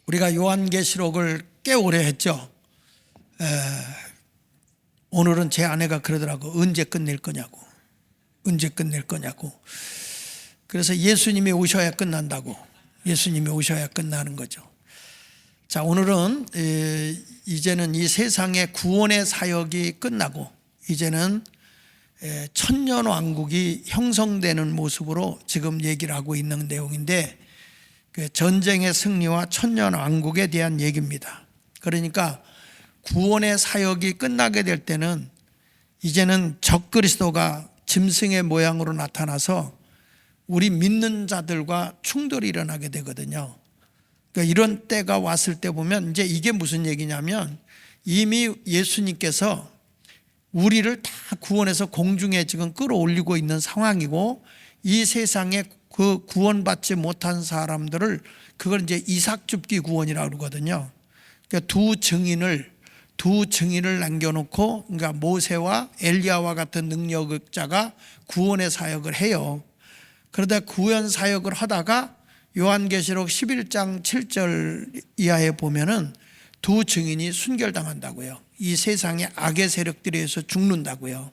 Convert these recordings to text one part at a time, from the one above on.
우리가 요한계시록을 꽤 오래 했죠. 오늘은 제 아내가 그러더라고. 언제 끝낼 거냐고. 언제 끝낼 거냐고. 그래서 예수님이 오셔야 끝난다고. 예수님이 오셔야 끝나는 거죠. 자, 오늘은 이제는 이 세상의 구원의 사역이 끝나고 이제는 천년왕국이 형성되는 모습으로 지금 얘기를 하고 있는 내용인데, 그 전쟁의 승리와 천년왕국에 대한 얘기입니다. 그러니까 구원의 사역이 끝나게 될 때는 이제는 적그리스도가 짐승의 모양으로 나타나서 우리 믿는 자들과 충돌이 일어나게 되거든요. 그러니까 이런 때가 왔을 때 보면 이제 이게 무슨 얘기냐면, 이미 예수님께서 우리를 다 구원해서 공중에 지금 끌어올리고 있는 상황이고, 이 세상에 그 구원받지 못한 사람들을, 그걸 이제 이삭줍기 구원이라고 그러거든요. 그러니까 두 증인을 남겨놓고, 그러니까 모세와 엘리야와 같은 능력자가 구원의 사역을 해요. 그러다 구원 사역을 하다가 요한계시록 11장 7절 이하에 보면은 두 증인이 순결당한다고요. 이 세상의 악의 세력들에 의해서 죽는다고요.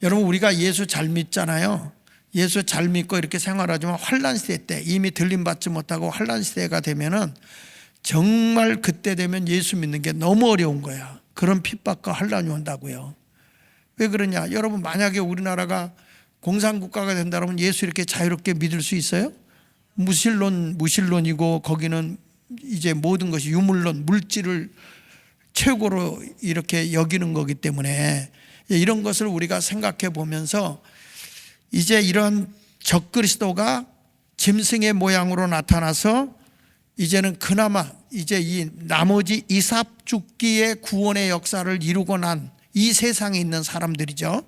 여러분, 우리가 예수 잘 믿잖아요. 예수 잘 믿고 이렇게 생활하지만 환난 시대 때, 이미 들림받지 못하고 환난 시대가 되면은 정말 그때 되면 예수 믿는 게 너무 어려운 거야. 그런 핍박과 환난이 온다고요. 왜 그러냐? 여러분, 만약에 우리나라가 공산국가가 된다면 예수 이렇게 자유롭게 믿을 수 있어요? 무신론이고, 거기는 이제 모든 것이 유물론, 물질을 최고로 이렇게 여기는 거기 때문에, 이런 것을 우리가 생각해 보면서 이제 이런 적그리스도가 짐승의 모양으로 나타나서 이제는 그나마 이제 이 나머지 이삭줍기의 구원의 역사를 이루고 난 이 세상에 있는 사람들이죠.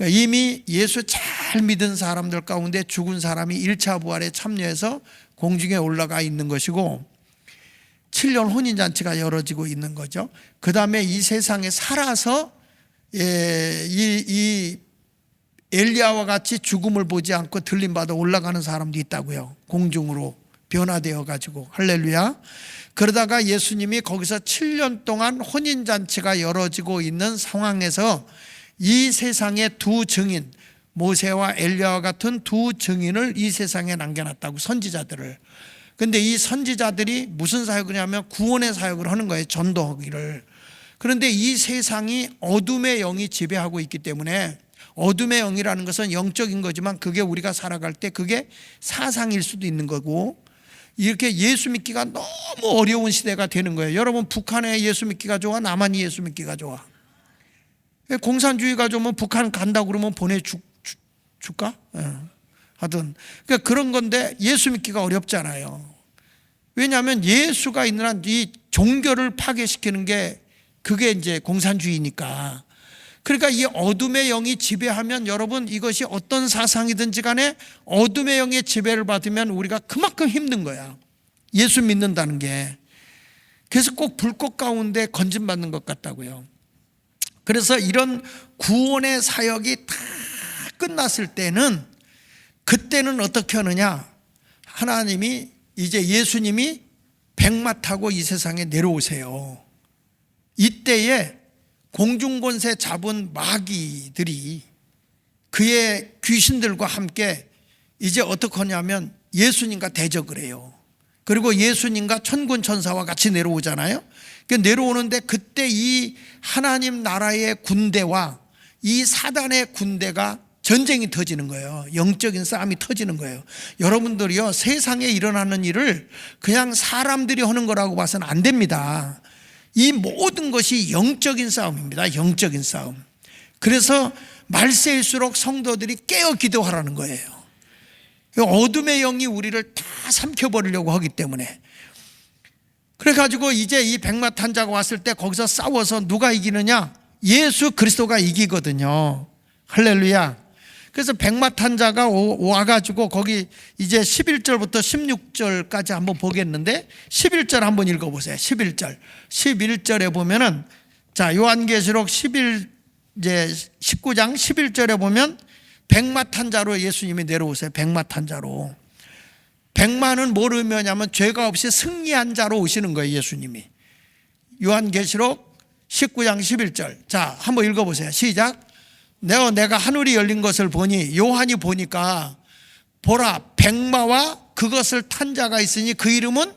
이미 예수 잘 믿은 사람들 가운데 죽은 사람이 1차 부활에 참여해서 공중에 올라가 있는 것이고, 7년 혼인잔치가 열어지고 있는 거죠. 그 다음에 이 세상에 살아서 이 엘리야와 같이 죽음을 보지 않고 들림받아 올라가는 사람도 있다고요. 공중으로 변화되어 가지고. 할렐루야. 그러다가 예수님이 거기서 7년 동안 혼인잔치가 열어지고 있는 상황에서 이 세상의 두 증인, 모세와 엘리야와 같은 두 증인을 이 세상에 남겨놨다고, 선지자들을. 근데 이 선지자들이 무슨 사역을 하냐면 구원의 사역을 하는 거예요. 전도하기를. 그런데 이 세상이 어둠의 영이 지배하고 있기 때문에, 어둠의 영이라는 것은 영적인 거지만 그게 우리가 살아갈 때 그게 사상일 수도 있는 거고, 이렇게 예수 믿기가 너무 어려운 시대가 되는 거예요. 여러분, 북한에 예수 믿기가 좋아? 남한이 예수 믿기가 좋아? 공산주의가 좋으면 북한 간다고 그러면 보내줄까? 하여튼 그러니까 그런 건데 예수 믿기가 어렵잖아요. 왜냐하면 예수가 있는 한 이 종교를 파괴시키는 게 그게 이제 공산주의니까. 그러니까 이 어둠의 영이 지배하면, 여러분, 이것이 어떤 사상이든지 간에 어둠의 영의 지배를 받으면 우리가 그만큼 힘든 거야, 예수 믿는다는 게. 그래서 꼭 불꽃 가운데 건진받는 것 같다고요. 그래서 이런 구원의 사역이 다 끝났을 때는, 그때는 어떻게 하느냐? 하나님이, 이제 예수님이 백마 타고 이 세상에 내려오세요. 이때에 공중권세 잡은 마귀들이 그의 귀신들과 함께 이제 어떻게 하냐면 예수님과 대적을 해요. 그리고 예수님과 천군 천사와 같이 내려오잖아요. 내려오는데 그때 이 하나님 나라의 군대와 이 사단의 군대가 전쟁이 터지는 거예요. 영적인 싸움이 터지는 거예요. 여러분들이요, 세상에 일어나는 일을 그냥 사람들이 하는 거라고 봐서는 안 됩니다. 이 모든 것이 영적인 싸움입니다. 영적인 싸움. 그래서 말세일수록 성도들이 깨어 기도하라는 거예요. 어둠의 영이 우리를 다 삼켜버리려고 하기 때문에. 그래가지고 이제 이 백마탄자가 왔을 때 거기서 싸워서 누가 이기느냐? 예수 그리스도가 이기거든요. 할렐루야. 그래서 백마탄자가 와가지고 거기 이제 11절부터 16절까지 한번 보겠는데, 11절 한번 읽어보세요. 11절에 보면은, 자, 요한계시록 19장 11절에 보면 백마탄자로 예수님이 내려오세요. 백마탄자로. 백마는 뭘 의미하냐면 죄가 없이 승리한 자로 오시는 거예요, 예수님이. 요한계시록 19장 11절. 자, 한번 읽어보세요. 시작. 내가 하늘이 열린 것을 보니, 요한이 보니까 보라, 백마와 그것을 탄 자가 있으니 그 이름은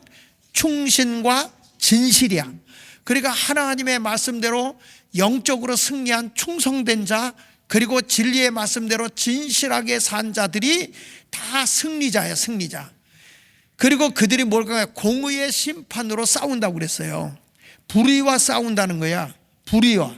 충신과 진실이야. 그러니까 하나님의 말씀대로 영적으로 승리한 충성된 자, 그리고 진리의 말씀대로 진실하게 산 자들이 다 승리자예요, 승리자. 그리고 그들이 뭘까요? 공의의 심판으로 싸운다고 그랬어요. 불의와 싸운다는 거야, 불의와.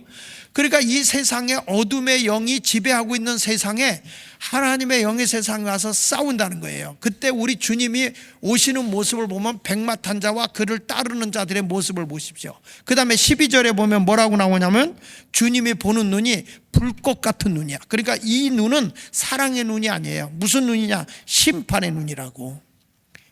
그러니까 이 세상에 어둠의 영이 지배하고 있는 세상에 하나님의 영의 세상에 와서 싸운다는 거예요. 그때 우리 주님이 오시는 모습을 보면 백마 탄 자와 그를 따르는 자들의 모습을 보십시오. 그 다음에 12절에 보면 뭐라고 나오냐면 주님이 보는 눈이 불꽃 같은 눈이야. 그러니까 이 눈은 사랑의 눈이 아니에요. 무슨 눈이냐? 심판의 눈이라고.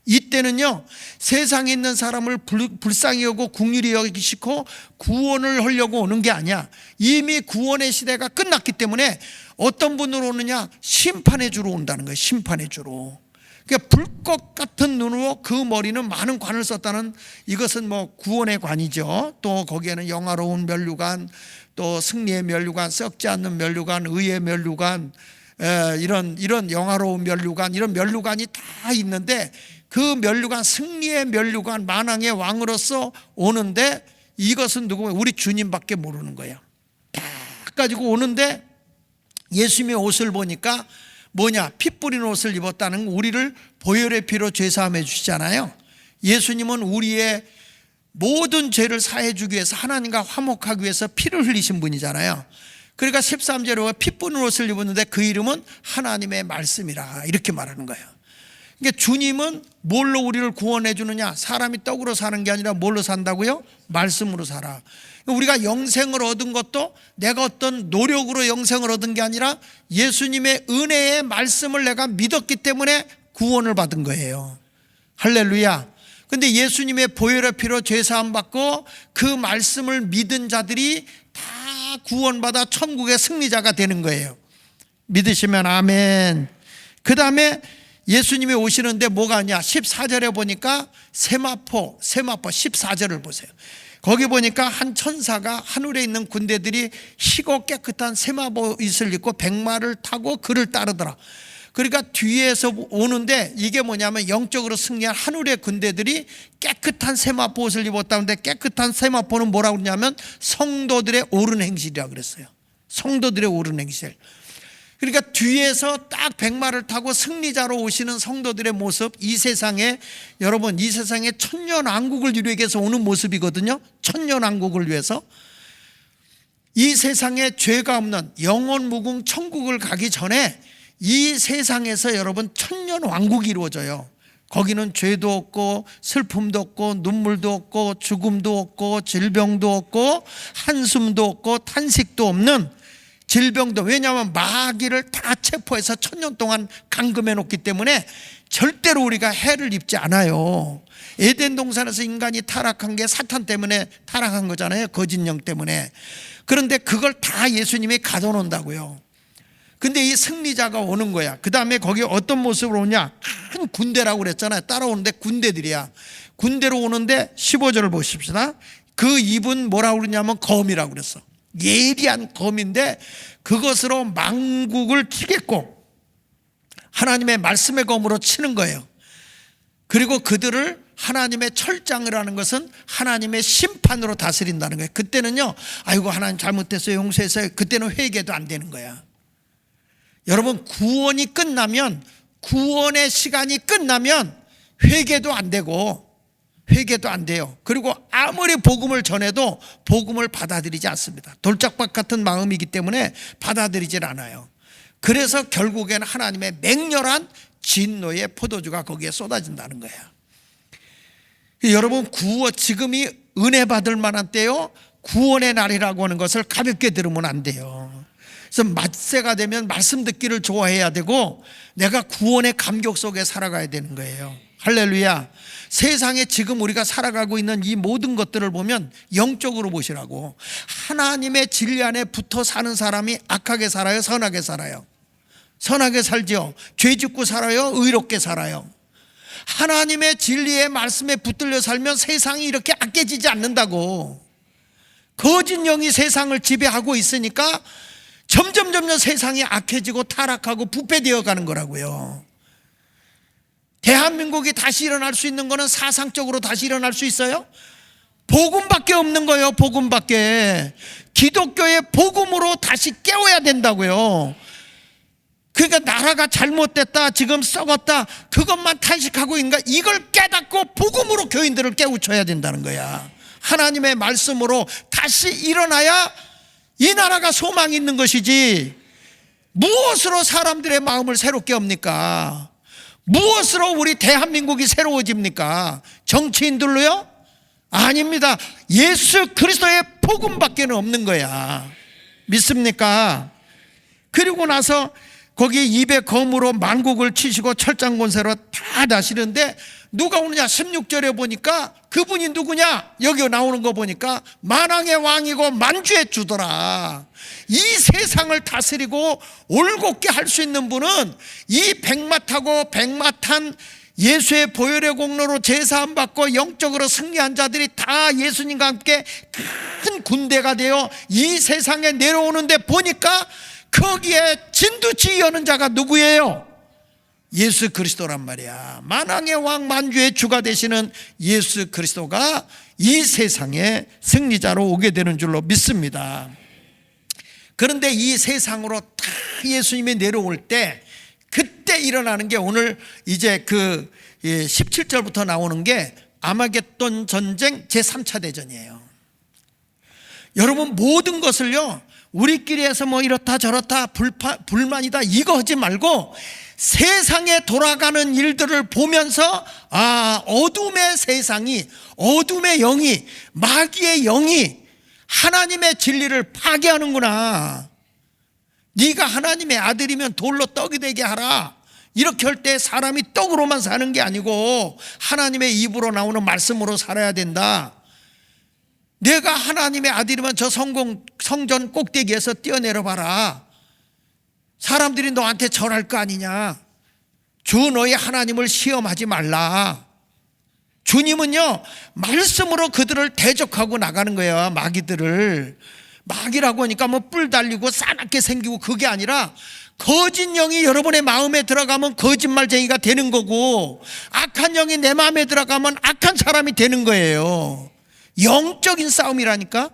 이때는요, 세상에 있는 사람을 불쌍히 여기고 긍휼히 여기시고 구원을 하려고 오는 게 아니야. 이미 구원의 시대가 끝났기 때문에 어떤 분으로 오느냐? 심판의 주로 온다는 거예요. 심판의 주로. 그러니까 불꽃 같은 눈으로 그 머리는 많은 관을 썼다는, 이것은 뭐 구원의 관이죠. 또 거기에는 영화로운 면류관, 또 승리의 면류관, 썩지 않는 면류관, 의의 면류관, 이런 영화로운 면류관, 이런 면류관이 다 있는데 그 면류관, 승리의 면류관, 만왕의 왕으로서 오는데 이것은 누구예요? 우리 주님밖에 모르는 거예요. 다 가지고 오는데 예수님의 옷을 보니까 뭐냐? 피 뿌린 옷을 입었다는, 우리를 보혈의 피로 죄사함해 주시잖아요. 예수님은 우리의 모든 죄를 사해 주기 위해서, 하나님과 화목하기 위해서 피를 흘리신 분이잖아요. 그러니까 13절에 피 뿌린 옷을 입었는데 그 이름은 하나님의 말씀이라, 이렇게 말하는 거예요. 그러니까 주님은 뭘로 우리를 구원해 주느냐? 사람이 떡으로 사는 게 아니라 뭘로 산다고요? 말씀으로 살아. 우리가 영생을 얻은 것도 내가 어떤 노력으로 영생을 얻은 게 아니라 예수님의 은혜의 말씀을 내가 믿었기 때문에 구원을 받은 거예요. 할렐루야. 근데 예수님의 보혈의 피로 죄사함 받고 그 말씀을 믿은 자들이 다 구원받아 천국의 승리자가 되는 거예요. 믿으시면 아멘. 그 다음에 예수님이 오시는데 뭐가 있냐? 14절에 보니까 세마포 14절을 보세요. 거기 보니까 한 천사가 하늘에 있는 군대들이 희고 깨끗한 세마포옷을 입고 백마를 타고 그를 따르더라. 그러니까 뒤에서 오는데 이게 뭐냐면 영적으로 승리한 하늘의 군대들이 깨끗한 세마포옷을 입었다는데, 깨끗한 세마포는 뭐라고 그러냐면 성도들의 옳은 행실이라고 그랬어요. 성도들의 옳은 행실. 그러니까 뒤에서 딱 백마를 타고 승리자로 오시는 성도들의 모습, 이 세상에, 여러분, 이 세상에 천년왕국을 이루기 위해서 오는 모습이거든요. 천년왕국을 위해서. 이 세상에 죄가 없는 영원 무궁 천국을 가기 전에 이 세상에서 여러분 천년왕국이 이루어져요. 거기는 죄도 없고 슬픔도 없고 눈물도 없고 죽음도 없고 질병도 없고 한숨도 없고 탄식도 없는, 질병도, 왜냐하면 마귀를 다 체포해서 천년 동안 감금해 놓기 때문에 절대로 우리가 해를 입지 않아요. 에덴 동산에서 인간이 타락한 게 사탄 때문에 타락한 거잖아요. 거짓 영 때문에. 그런데 그걸 다 예수님이 가져놓는다고요. 근데 이 승리자가 오는 거야. 그 다음에 거기 어떤 모습으로 오냐? 큰 군대라고 그랬잖아요. 따라오는데 군대들이야. 군대로 오는데 15절을 보십시다. 그 입은 뭐라고 그러냐면 검이라고 그랬어. 예리한 검인데 그것으로 만국을 치겠고, 하나님의 말씀의 검으로 치는 거예요. 그리고 그들을 하나님의 철장을 하는 것은 하나님의 심판으로 다스린다는 거예요. 그때는요, 아이고 하나님 잘못했어요, 용서했어요, 그때는 회개도 안 되는 거야. 여러분, 구원이 끝나면, 구원의 시간이 끝나면 회개도 안 되고 회개도 안 돼요. 그리고 아무리 복음을 전해도 복음을 받아들이지 않습니다. 돌짝밭 같은 마음이기 때문에 받아들이질 않아요. 그래서 결국에는 하나님의 맹렬한 진노의 포도주가 거기에 쏟아진다는 거예요. 여러분, 지금이 은혜 받을 만한 때요, 구원의 날이라고 하는 것을 가볍게 들으면 안 돼요. 그래서 맞세가 되면 말씀 듣기를 좋아해야 되고 내가 구원의 감격 속에 살아가야 되는 거예요. 할렐루야. 세상에 지금 우리가 살아가고 있는 이 모든 것들을 보면 영적으로 보시라고. 하나님의 진리 안에 붙어 사는 사람이 악하게 살아요, 선하게 살아요? 선하게 살죠. 죄 짓고 살아요, 의롭게 살아요? 하나님의 진리의 말씀에 붙들려 살면 세상이 이렇게 악해지지 않는다고. 거짓 영이 세상을 지배하고 있으니까 점점 세상이 악해지고 타락하고 부패되어 가는 거라고요. 대한민국이 다시 일어날 수 있는 거는 사상적으로 다시 일어날 수 있어요? 복음밖에 없는 거예요. 복음밖에. 기독교의 복음으로 다시 깨워야 된다고요. 그러니까 나라가 잘못됐다, 지금 썩었다, 그것만 탄식하고 있는가? 이걸 깨닫고 복음으로 교인들을 깨우쳐야 된다는 거야. 하나님의 말씀으로 다시 일어나야 이 나라가 소망이 있는 것이지, 무엇으로 사람들의 마음을 새롭게 합니까? 무엇으로 우리 대한민국이 새로워집니까? 정치인들로요? 아닙니다. 예수 그리스도의 복음밖에는 없는 거야. 믿습니까? 그리고 나서 거기 입에 검으로 만국을 치시고 철장권세로 다 다시는데 누가 오느냐? 16절에 보니까 그분이 누구냐? 여기 나오는 거 보니까 만왕의 왕이고 만주의 주더라. 이 세상을 다스리고 올곧게 할 수 있는 분은 이 백마타고 백마탄 예수의 보혈의 공로로 제사함 받고 영적으로 승리한 자들이 다 예수님과 함께 큰 군대가 되어 이 세상에 내려오는데 보니까 거기에 진두지 여는 자가 누구예요? 예수 그리스도란 말이야. 만왕의 왕 만주의 주가 되시는 예수 그리스도가 이 세상에 승리자로 오게 되는 줄로 믿습니다. 그런데 이 세상으로 다 예수님이 내려올 때 그때 일어나는 게 오늘 이제 그 17절부터 나오는 게 아마겟돈 전쟁 제3차 대전이에요. 여러분, 모든 것을요 우리끼리 해서 뭐 이렇다 저렇다 불만이다 이거 하지 말고 세상에 돌아가는 일들을 보면서 어둠의 세상이, 어둠의 영이, 마귀의 영이 하나님의 진리를 파괴하는구나. 네가 하나님의 아들이면 돌로 떡이 되게 하라. 이렇게 할 때 사람이 떡으로만 사는 게 아니고 하나님의 입으로 나오는 말씀으로 살아야 된다. 내가 하나님의 아들이면 저 성전 꼭대기에서 뛰어내려 봐라. 사람들이 너한테 절할 거 아니냐. 주 너희 하나님을 시험하지 말라. 주님은요 말씀으로 그들을 대적하고 나가는 거예요. 마귀들을. 마귀라고 하니까 뭐 뿔 달리고 싸납게 생기고 그게 아니라 거짓 영이 여러분의 마음에 들어가면 거짓말쟁이가 되는 거고, 악한 영이 내 마음에 들어가면 악한 사람이 되는 거예요. 영적인 싸움이라니까.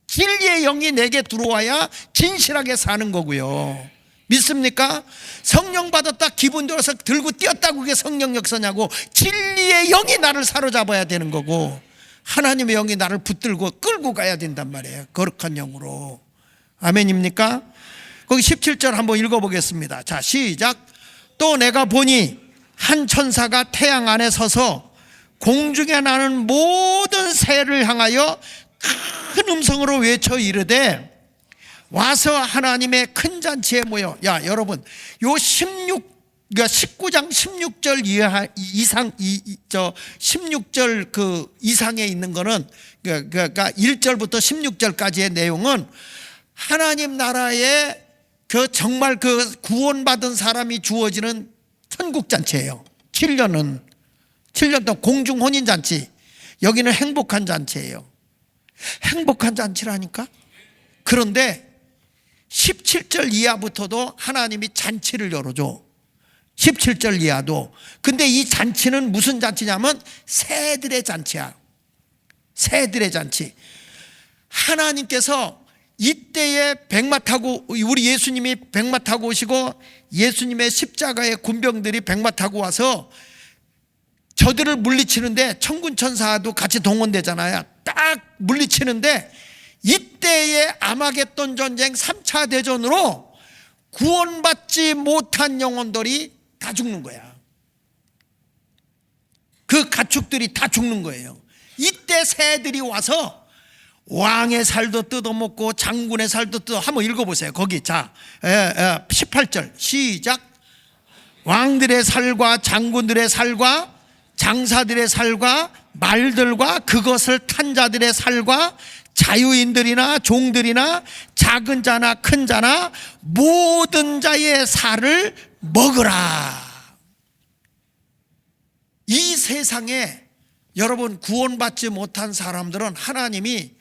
진리의 영이 내게 들어와야 진실하게 사는 거고요. 믿습니까? 성령 받았다 기분 좋아서 들고 뛰었다고 그게 성령 역사냐고. 진리의 영이 나를 사로잡아야 되는 거고 하나님의 영이 나를 붙들고 끌고 가야 된단 말이에요. 거룩한 영으로. 아멘입니까? 거기 17절 한번 읽어보겠습니다. 자, 시작. 또 내가 보니 한 천사가 태양 안에 서서 공중에 나는 모든 새를 향하여 큰 음성으로 외쳐 이르되 와서 하나님의 큰 잔치에 모여. 야, 여러분, 요 19장 16절 이상 16절 그 이상에 있는 거는 그러니까 1절부터 16절까지의 내용은 하나님 나라의 그 정말 그 구원받은 사람이 주어지는 천국 잔치예요. 7년 동안 공중 혼인 잔치. 여기는 행복한 잔치예요. 행복한 잔치라니까. 그런데 17절 이하부터도 하나님이 잔치를 열어줘. 17절 이하도. 근데 이 잔치는 무슨 잔치냐면 새들의 잔치야. 새들의 잔치. 하나님께서 이때에 백마 타고, 우리 예수님이 백마 타고 오시고 예수님의 십자가의 군병들이 백마 타고 와서 저들을 물리치는데 천군 천사도 같이 동원되잖아요. 딱 물리치는데 이때의 아마겟돈 전쟁 3차 대전으로 구원받지 못한 영혼들이 다 죽는 거야. 그 가축들이 다 죽는 거예요. 이때 새들이 와서 왕의 살도 뜯어먹고 장군의 살도 뜯어. 한번 읽어보세요. 거기. 자, 18절 시작. 왕들의 살과 장군들의 살과 장사들의 살과 말들과 그것을 탄 자들의 살과 자유인들이나 종들이나 작은 자나 큰 자나 모든 자의 살을 먹으라. 이 세상에 여러분 구원받지 못한 사람들은 하나님이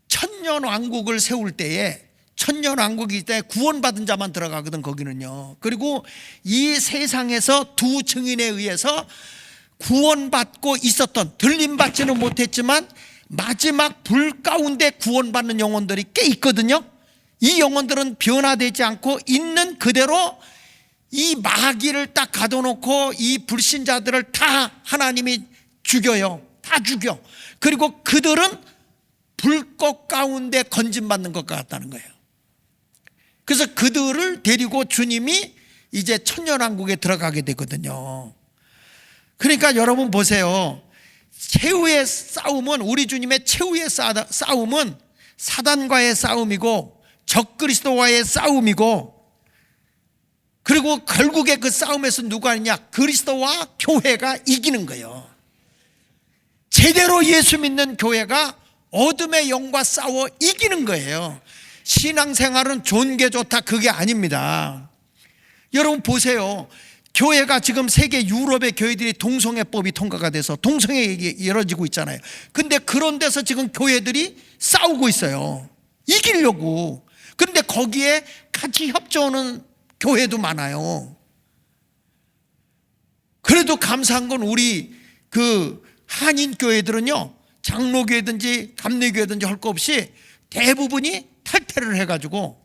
천년왕국을 세울 때에, 천년왕국이 때 구원받은 자만 들어가거든 거기는요. 그리고 이 세상에서 두 증인에 의해서 구원받고 있었던, 들림받지는 못했지만 마지막 불 가운데 구원받는 영혼들이 꽤 있거든요. 이 영혼들은 변화되지 않고 있는 그대로 이 마귀를 딱 가둬놓고 이 불신자들을 다 하나님이 죽여요. 다 죽여. 그리고 그들은 불꽃 가운데 건진받는 것 같다는 거예요. 그래서 그들을 데리고 주님이 이제 천년왕국에 들어가게 되거든요. 그러니까 여러분 보세요. 최후의 싸움은, 우리 주님의 최후의 싸움은 사단과의 싸움이고 적그리스도와의 싸움이고, 그리고 결국에 그 싸움에서 누가 이기냐? 그리스도와 교회가 이기는 거예요. 제대로 예수 믿는 교회가 어둠의 영과 싸워 이기는 거예요. 신앙생활은 좋은 게 좋다 그게 아닙니다. 여러분 보세요. 교회가 지금 세계 유럽의 교회들이 동성애법이 통과가 돼서 동성애가 이루어지고 있잖아요. 근데 그런 데서 지금 교회들이 싸우고 있어요. 이기려고. 그런데 거기에 같이 협조하는 교회도 많아요. 그래도 감사한 건 우리 그 한인교회들은요, 장로교회든지 감리교회든지 할 거 없이 대부분이 탈퇴를 해가지고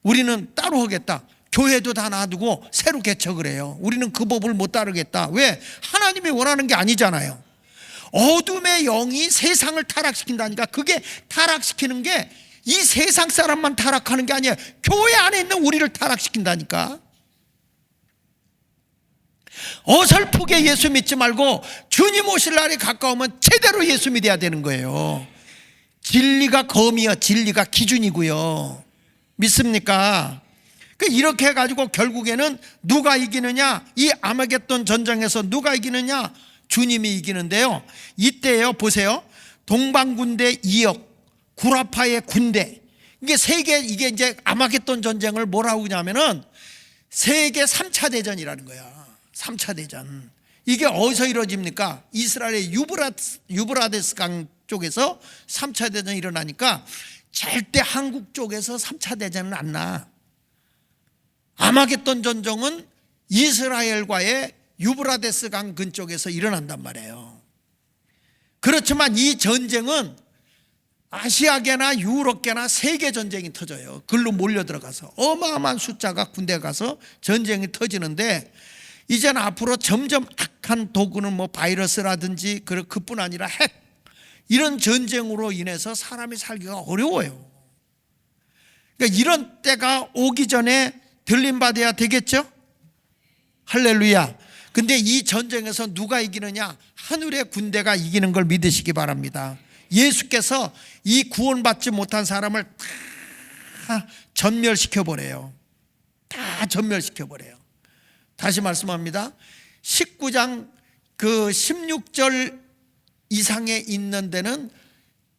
우리는 따로 하겠다. 교회도 다 놔두고 새로 개척을 해요. 우리는 그 법을 못 따르겠다. 왜? 하나님이 원하는 게 아니잖아요. 어둠의 영이 세상을 타락시킨다니까. 그게 타락시키는 게 이 세상 사람만 타락하는 게 아니에요. 교회 안에 있는 우리를 타락시킨다니까. 어설프게 예수 믿지 말고 주님 오실 날이 가까우면 제대로 예수 믿어야 되는 거예요. 진리가 검이요, 진리가 기준이고요. 믿습니까? 이렇게 해가지고 결국에는 누가 이기느냐? 이 아마겟돈 전쟁에서 누가 이기느냐? 주님이 이기는데요. 이때요, 보세요. 동방군대 2억, 구라파의 군대. 이게 이게 이제 아마겟돈 전쟁을 뭐라고 하냐면은 세계 3차 대전이라는 거야. 3차 대전. 이게 어디서 이루어집니까? 이스라엘의 유브라데스 강 쪽에서 3차 대전이 일어나니까 절대 한국 쪽에서 3차 대전은 안 나. 아마겟돈 전쟁은 이스라엘과의 유브라데스 강 근쪽에서 일어난단 말이에요. 그렇지만 이 전쟁은 아시아계나 유럽계나 세계 전쟁이 터져요. 글로 몰려 들어가서 어마어마한 숫자가 군대에 가서 전쟁이 터지는데, 이제는 앞으로 점점 악한 도구는 뭐 바이러스라든지 그뿐 아니라 핵, 이런 전쟁으로 인해서 사람이 살기가 어려워요. 그러니까 이런 때가 오기 전에 들림받아야 되겠죠? 할렐루야. 근데 이 전쟁에서 누가 이기느냐? 하늘의 군대가 이기는 걸 믿으시기 바랍니다. 예수께서 이 구원받지 못한 사람을 다 전멸시켜버려요. 다 전멸시켜버려요. 다시 말씀합니다. 19장 그 16절 이상에 있는 데는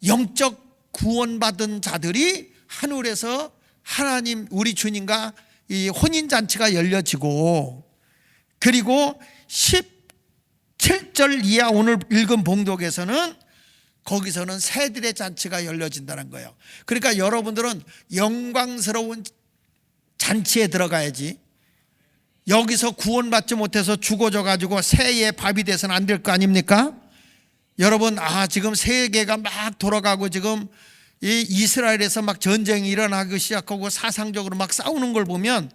영적 구원받은 자들이 하늘에서 하나님 우리 주님과 이 혼인잔치가 열려지고, 그리고 17절 이하 오늘 읽은 봉독에서는 거기서는 새들의 잔치가 열려진다는 거예요. 그러니까 여러분들은 영광스러운 잔치에 들어가야지, 여기서 구원받지 못해서 죽어져 가지고 새의 밥이 돼서는 안 될 거 아닙니까? 여러분, 지금 세계가 막 돌아가고 지금 이 이스라엘에서 막 전쟁이 일어나기 시작하고 사상적으로 막 싸우는 걸 보면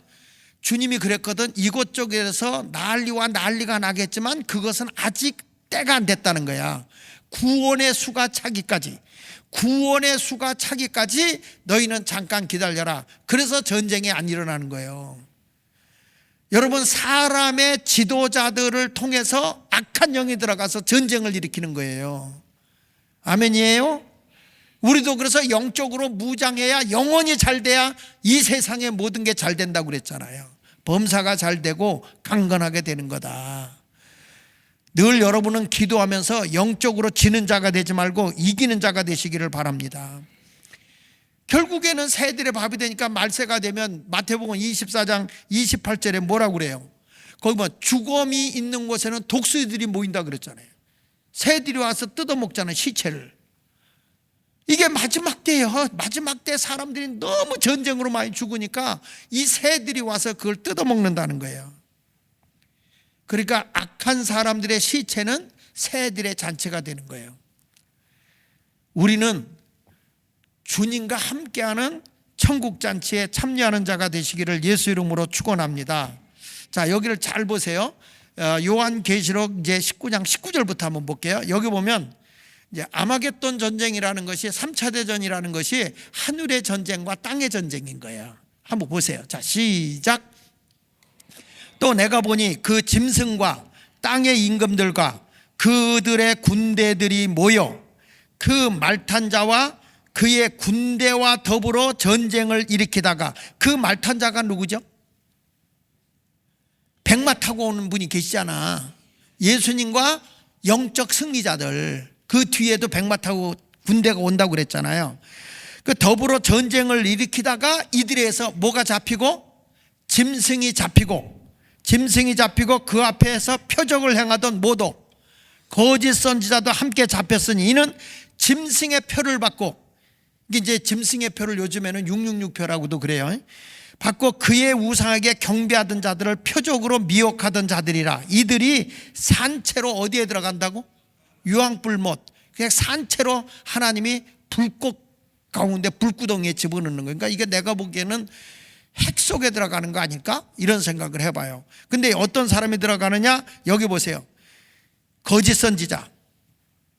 주님이 그랬거든. 이곳저곳에서 난리가 나겠지만 그것은 아직 때가 안 됐다는 거야. 구원의 수가 차기까지 너희는 잠깐 기다려라. 그래서 전쟁이 안 일어나는 거예요. 여러분, 사람의 지도자들을 통해서 악한 영이 들어가서 전쟁을 일으키는 거예요. 아멘이에요? 우리도 그래서 영적으로 무장해야, 영혼이 잘 돼야 이 세상의 모든 게 잘 된다고 그랬잖아요. 범사가 잘 되고 강건하게 되는 거다. 늘 여러분은 기도하면서 영적으로 지는 자가 되지 말고 이기는 자가 되시기를 바랍니다. 결국에는 새들의 밥이 되니까 말세가 되면 마태복음 24장 28절에 뭐라고 그래요? 거기 뭐 주검이 있는 곳에는 독수리들이 모인다 그랬잖아요. 새들이 와서 뜯어먹잖아요, 시체를. 이게 마지막 때예요. 마지막 때 사람들이 너무 전쟁으로 많이 죽으니까 이 새들이 와서 그걸 뜯어먹는다는 거예요. 그러니까 악한 사람들의 시체는 새들의 잔치가 되는 거예요. 우리는 주님과 함께하는 천국잔치에 참여하는 자가 되시기를 예수 이름으로 축원합니다. 자, 여기를 잘 보세요. 요한계시록 이제 19장 19절부터 한번 볼게요. 여기 보면 이제 아마겟돈 전쟁이라는 것이 3차 대전이라는 것이 하늘의 전쟁과 땅의 전쟁인 거예요. 한번 보세요. 자, 시작. 또 내가 보니 그 짐승과 땅의 임금들과 그들의 군대들이 모여 그 말탄 자와 그의 군대와 더불어 전쟁을 일으키다가, 그 말탄 자가 누구죠? 백마 타고 오는 분이 계시잖아. 예수님과 영적 승리자들, 그 뒤에도 백마 타고 군대가 온다고 그랬잖아요. 그 더불어 전쟁을 일으키다가 이들에서 뭐가 잡히고? 짐승이 잡히고 그 앞에서 표적을 행하던 모두 거짓 선지자도 함께 잡혔으니 이는 짐승의 표를 받고, 이게 이제 짐승의 표를 요즘에는 666표라고도 그래요. 받고 그의 우상에게 경배하던 자들을 표적으로 미혹하던 자들이라. 이들이 산채로 어디에 들어간다고? 유황불못. 그냥 산채로 하나님이 불꽃 가운데 불구덩이에 집어넣는 거예요. 그러니까 이게 내가 보기에는 핵 속에 들어가는 거 아닐까? 이런 생각을 해봐요. 근데 어떤 사람이 들어가느냐? 여기 보세요. 거짓 선지자,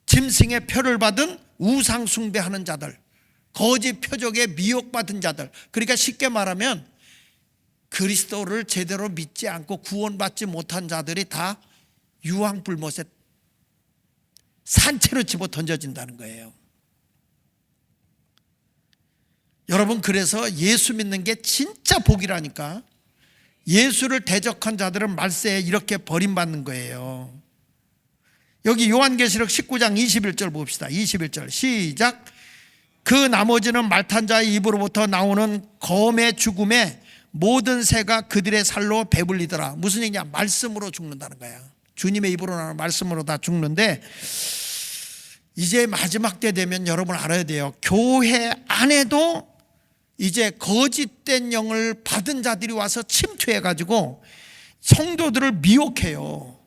짐승의 표를 받은 우상 숭배하는 자들, 거짓 표적에 미혹받은 자들. 그러니까 쉽게 말하면 그리스도를 제대로 믿지 않고 구원받지 못한 자들이 다 유황불못에 산채로 집어 던져진다는 거예요. 여러분, 그래서 예수 믿는 게 진짜 복이라니까. 예수를 대적한 자들은 말세에 이렇게 버림받는 거예요. 여기 요한계시록 19장 21절 봅시다. 21절 시작. 그 나머지는 말탄 자의 입으로부터 나오는 검의 죽음에 모든 새가 그들의 살로 배불리더라. 무슨 얘기냐? 말씀으로 죽는다는 거야. 주님의 입으로 나오는 말씀으로 다 죽는데, 이제 마지막 때 되면 여러분 알아야 돼요. 교회 안에도 이제 거짓된 영을 받은 자들이 와서 침투해가지고 성도들을 미혹해요.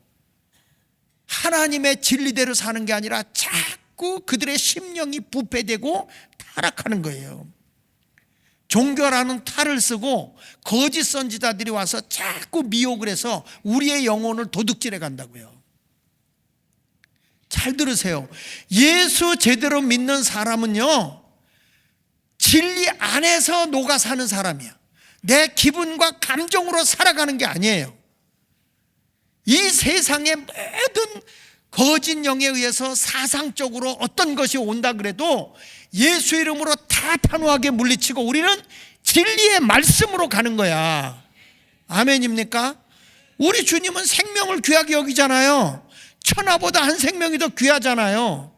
하나님의 진리대로 사는 게 아니라 자꾸 그들의 심령이 부패되고 타락하는 거예요. 종교라는 탈을 쓰고 거짓 선지자들이 와서 자꾸 미혹을 해서 우리의 영혼을 도둑질해 간다고요. 잘 들으세요. 예수 제대로 믿는 사람은요, 진리 안에서 녹아 사는 사람이야. 내 기분과 감정으로 살아가는 게 아니에요. 이 세상의 모든 거짓 영에 의해서 사상적으로 어떤 것이 온다 그래도 예수 이름으로 다 단호하게 물리치고 우리는 진리의 말씀으로 가는 거야. 아멘입니까? 우리 주님은 생명을 귀하게 여기잖아요. 천하보다 한 생명이 더 귀하잖아요.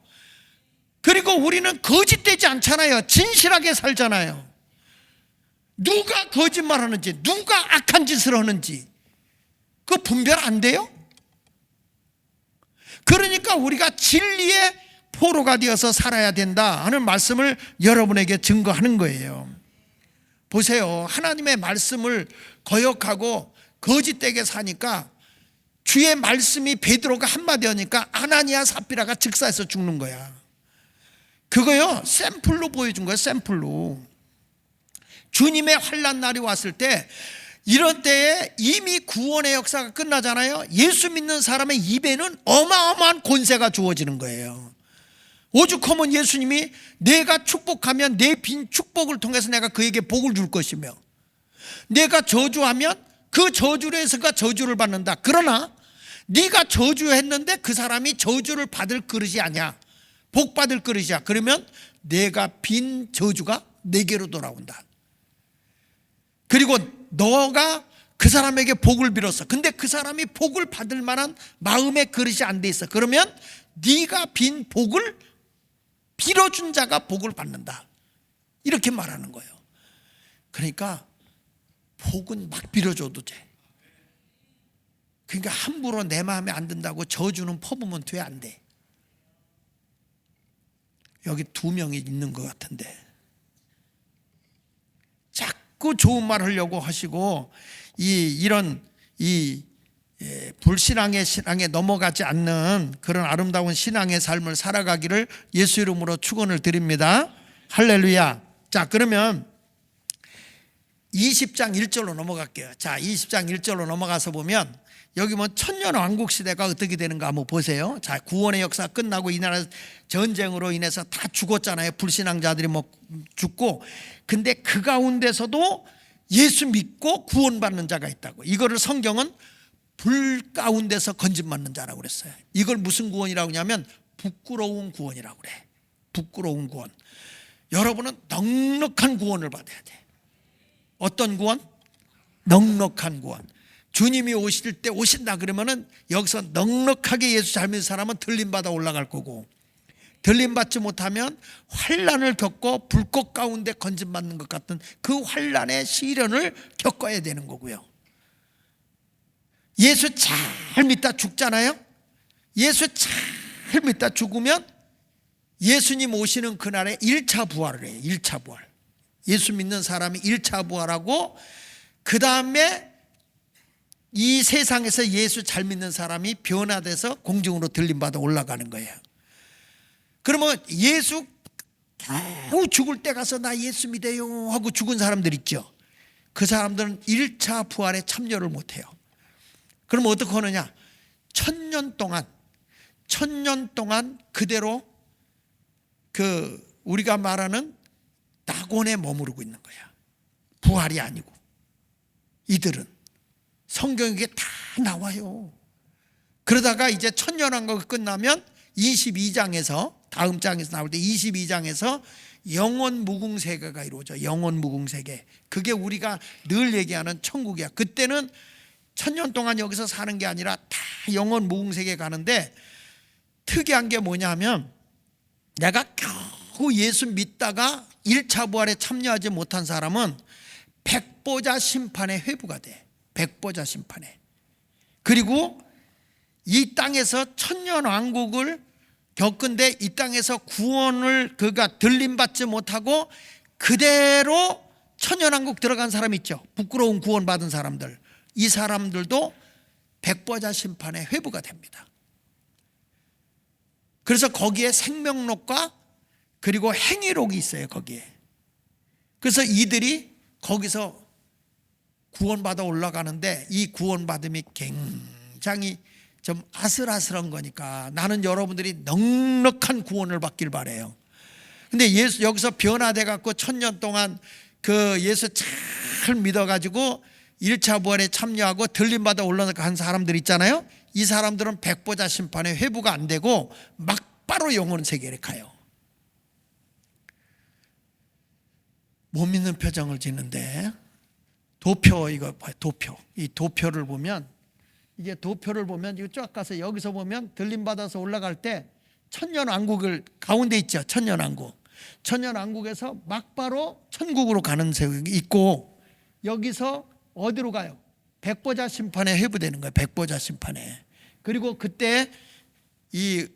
그리고 우리는 거짓되지 않잖아요. 진실하게 살잖아요. 누가 거짓말하는지, 누가 악한 짓을 하는지 그 분별 안 돼요? 그러니까 우리가 진리의 포로가 되어서 살아야 된다 하는 말씀을 여러분에게 증거하는 거예요. 보세요. 하나님의 말씀을 거역하고 거짓되게 사니까 주의 말씀이 베드로가 한마디 하니까 아나니아 삽비라가 즉사해서 죽는 거야. 그거요, 샘플로 보여준 거예요. 샘플로. 주님의 환난 날이 왔을 때, 이런 때에 이미 구원의 역사가 끝나잖아요. 예수 믿는 사람의 입에는 어마어마한 권세가 주어지는 거예요. 오죽하면 예수님이 내가 축복하면 내 빈 축복을 통해서 내가 그에게 복을 줄 것이며, 내가 저주하면 그 저주로 해서 그가 저주를 받는다. 그러나 네가 저주했는데 그 사람이 저주를 받을 그릇이 아니야, 복 받을 그릇이야. 그러면 내가 빈 저주가 내게로 돌아온다. 그리고 너가 그 사람에게 복을 빌었어. 근데 그 사람이 복을 받을 만한 마음의 그릇이 안 돼 있어. 그러면 네가 빈 복을 빌어준 자가 복을 받는다. 이렇게 말하는 거예요. 그러니까 복은 막 빌어줘도 돼. 그러니까 함부로 내 마음에 안 든다고 저주는 퍼부으면 돼, 안 돼? 여기 2명이 있는 것 같은데 자꾸 좋은 말 하려고 하시고 이런 불신앙의 신앙에 넘어가지 않는 그런 아름다운 신앙의 삶을 살아가기를 예수 이름으로 축원을 드립니다. 할렐루야. 자, 그러면 20장 1절로 넘어갈게요. 자, 20장 1절로 넘어가서 보면 여기 뭐 천년왕국 시대가 어떻게 되는가 한번 보세요. 자, 구원의 역사 끝나고 이 나라 전쟁으로 인해서 다 죽었잖아요. 불신앙자들이 뭐 죽고. 근데 그 가운데서도 예수 믿고 구원받는 자가 있다고. 이거를 성경은 불 가운데서 건짐받는 자라고 그랬어요. 이걸 무슨 구원이라고 하냐면 부끄러운 구원이라고 그래. 부끄러운 구원. 여러분은 넉넉한 구원을 받아야 돼. 어떤 구원? 넉넉한 구원. 주님이 오실 때 오신다 그러면은 여기서 넉넉하게 예수 잘 믿는 사람은 들림받아 올라갈 거고, 들림받지 못하면 환난을 겪고 불꽃 가운데 건짐받는 것 같은 그 환난의 시련을 겪어야 되는 거고요. 예수 잘 믿다 죽잖아요. 예수 잘 믿다 죽으면 예수님 오시는 그날에 1차 부활을 해요. 1차 부활. 예수 믿는 사람이 1차 부활하고 그 다음에 이 세상에서 예수 잘 믿는 사람이 변화돼서 공중으로 들림받아 올라가는 거예요. 그러면 예수 겨우 죽을 때 가서 나 예수 믿어요 하고 죽은 사람들 있죠. 그 사람들은 1차 부활에 참여를 못해요. 그럼 어떻게 하느냐? 1000년 동안 그대로 우리가 말하는 낙원에 머무르고 있는 거야. 부활이 아니고. 이들은 성경에 다 나와요. 그러다가 이제 천년왕국이 끝나면 22장에서 다음 장에서 나올 때 22장에서 영원 무궁세계가 이루어져. 영원 무궁세계. 그게 우리가 늘 얘기하는 천국이야. 그때는 1000년 동안 여기서 사는 게 아니라 다 영원 무궁세계 가는데 특이한 게 뭐냐면 내가 겨우 예수 믿다가 1차 부활에 참여하지 못한 사람은 백보자 심판의 회부가 돼. 백보자 심판에. 그리고 이 땅에서 천년왕국을 겪은데 이 땅에서 구원을 그가 들림받지 못하고 그대로 천년왕국 들어간 사람 있죠. 부끄러운 구원 받은 사람들. 이 사람들도 백보자 심판의 회부가 됩니다. 그래서 거기에 생명록과 그리고 행위록이 있어요. 거기에. 그래서 이들이 거기서 구원받아 올라가는데 이 구원받음이 굉장히 좀 아슬아슬한 거니까 나는 여러분들이 넉넉한 구원을 받길 바라요. 근데 예수 여기서 변화돼 갖고 1000년 동안 그 예수 잘 믿어가지고 1차 부활에 참여하고 들림받아 올라간 사람들 있잖아요. 이 사람들은 백보자 심판에 회부가 안 되고 막바로 영원 세계에 가요. 못 믿는 표정을 짓는데 도표 이거 봐요. 도표. 이 도표를 보면 이게 도표를 보면 이거 쫙 가서 여기서 보면 들림받아서 올라갈 때 천년왕국을 가운데 있죠. 천년왕국. 천년왕국에서 막바로 천국으로 가는 세력이 있고 여기서 어디로 가요? 백보자 심판에 회부되는 거예요. 백보자 심판에. 그리고 그때 이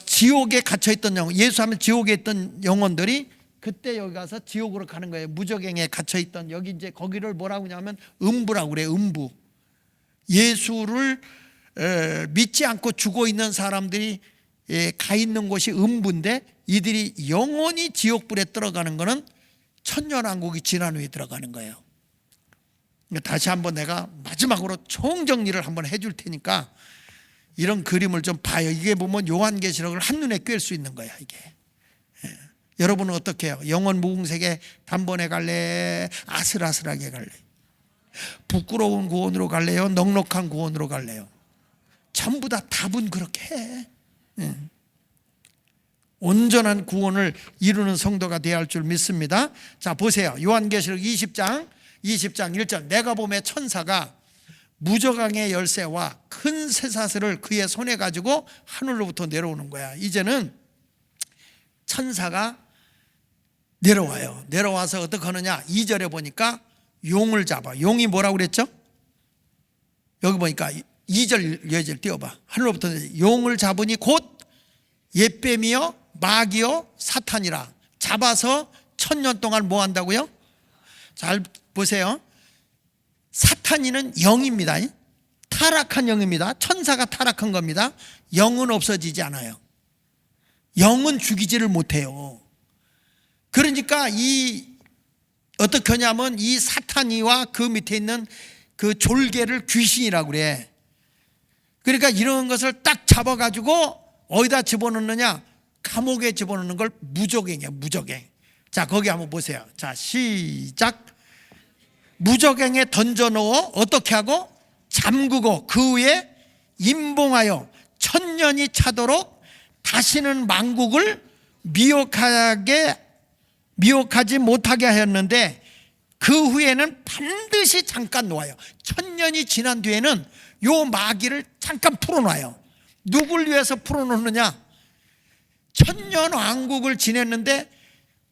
지옥에 갇혀 있던 영혼, 예수하면 지옥에 있던 영혼들이 그때 여기 가서 지옥으로 가는 거예요. 무저갱에 갇혀 있던 여기 이제 거기를 뭐라고 하냐면 음부라고 그래요. 음부. 예수를 믿지 않고 죽어 있는 사람들이 가 있는 곳이 음부인데 이들이 영원히 지옥불에 들어가는 거는 천년왕국이 지난 후에 들어가는 거예요. 다시 한번 내가 마지막으로 총정리를 한번 해줄 테니까 이런 그림을 좀 봐요. 이게 보면 요한계시록을 한눈에 꿰을 수 있는 거야. 이게. 여러분은 어떻게 해요? 영원 무궁세계 단번에 갈래? 아슬아슬하게 갈래? 부끄러운 구원으로 갈래요? 넉넉한 구원으로 갈래요? 전부 다 답은 그렇게 해. 온전한 구원을 이루는 성도가 되어야 할 줄 믿습니다. 자, 보세요. 요한계시록 20장 1절. 내가 보매 천사가 무저강의 열쇠와 큰 쇠사슬을 그의 손에 가지고 하늘로부터 내려오는 거야. 이제는 천사가 내려와요. 내려와서 어떻게 하느냐? 2절에 보니까 용을 잡아. 용이 뭐라고 그랬죠? 여기 보니까 2절 예절 띄워봐. 하늘로부터 용을 잡으니 곧 옛뱀이요 마귀요 사탄이라. 잡아서 1000년 동안 뭐 한다고요? 잘 보세요. 사탄이는 영입니다. 타락한 영입니다. 천사가 타락한 겁니다. 영은 없어지지 않아요. 영은 죽이지를 못해요. 그러니까 어떻게 하냐면 이 사탄이와 그 밑에 있는 그 졸개를 귀신이라고 그래. 그러니까 이런 것을 딱 잡아가지고 어디다 집어넣느냐? 감옥에 집어넣는 걸 무적행이야, 무적행. 자, 거기 한번 보세요. 자, 시작. 무적행에 던져 넣어 어떻게 하고? 잠그고 그 위에 임봉하여 1000년이 차도록 다시는 만국을 미혹하지 못하게 하였는데 그 후에는 반드시 잠깐 놓아요. 1000년이 지난 뒤에는 요 마귀를 잠깐 풀어놔요. 누굴 위해서 풀어놓느냐? 1000년 왕국을 지냈는데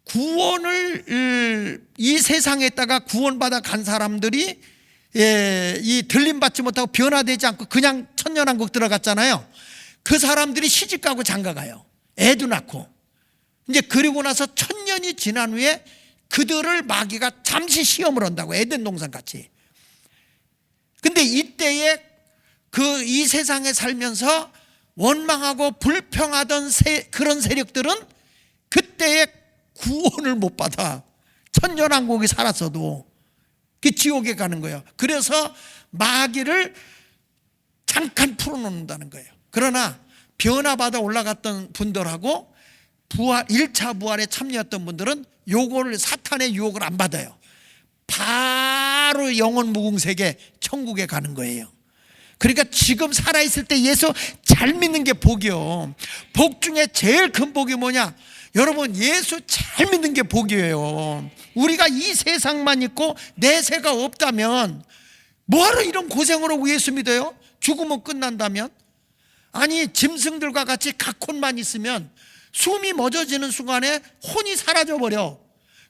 구원을 이 세상에다가 구원받아 간 사람들이 이 들림받지 못하고 변화되지 않고 그냥 1000년 왕국 들어갔잖아요. 그 사람들이 시집가고 장가가요. 애도 낳고. 이제 그리고 나서 1000년이 지난 후에 그들을 마귀가 잠시 시험을 한다고. 에덴 동산 같이. 근데 이때에 이 세상에 살면서 원망하고 불평하던 그런 세력들은 그때에 구원을 못 받아. 천년왕국이 살았어도 그 지옥에 가는 거예요. 그래서 마귀를 잠깐 풀어놓는다는 거예요. 그러나 변화받아 올라갔던 분들하고 1차 부활에 참여했던 분들은 요거를 사탄의 유혹을 안 받아요. 바로 영원 무궁세계 천국에 가는 거예요. 그러니까 지금 살아있을 때 예수 잘 믿는 게 복이요. 복 중에 제일 큰 복이 뭐냐? 여러분, 예수 잘 믿는 게 복이에요. 우리가 이 세상만 있고 내세가 없다면 뭐하러 이런 고생을 하고 예수 믿어요? 죽으면 끝난다면? 아니, 짐승들과 같이 각혼만 있으면 숨이 멎어지는 순간에 혼이 사라져버려.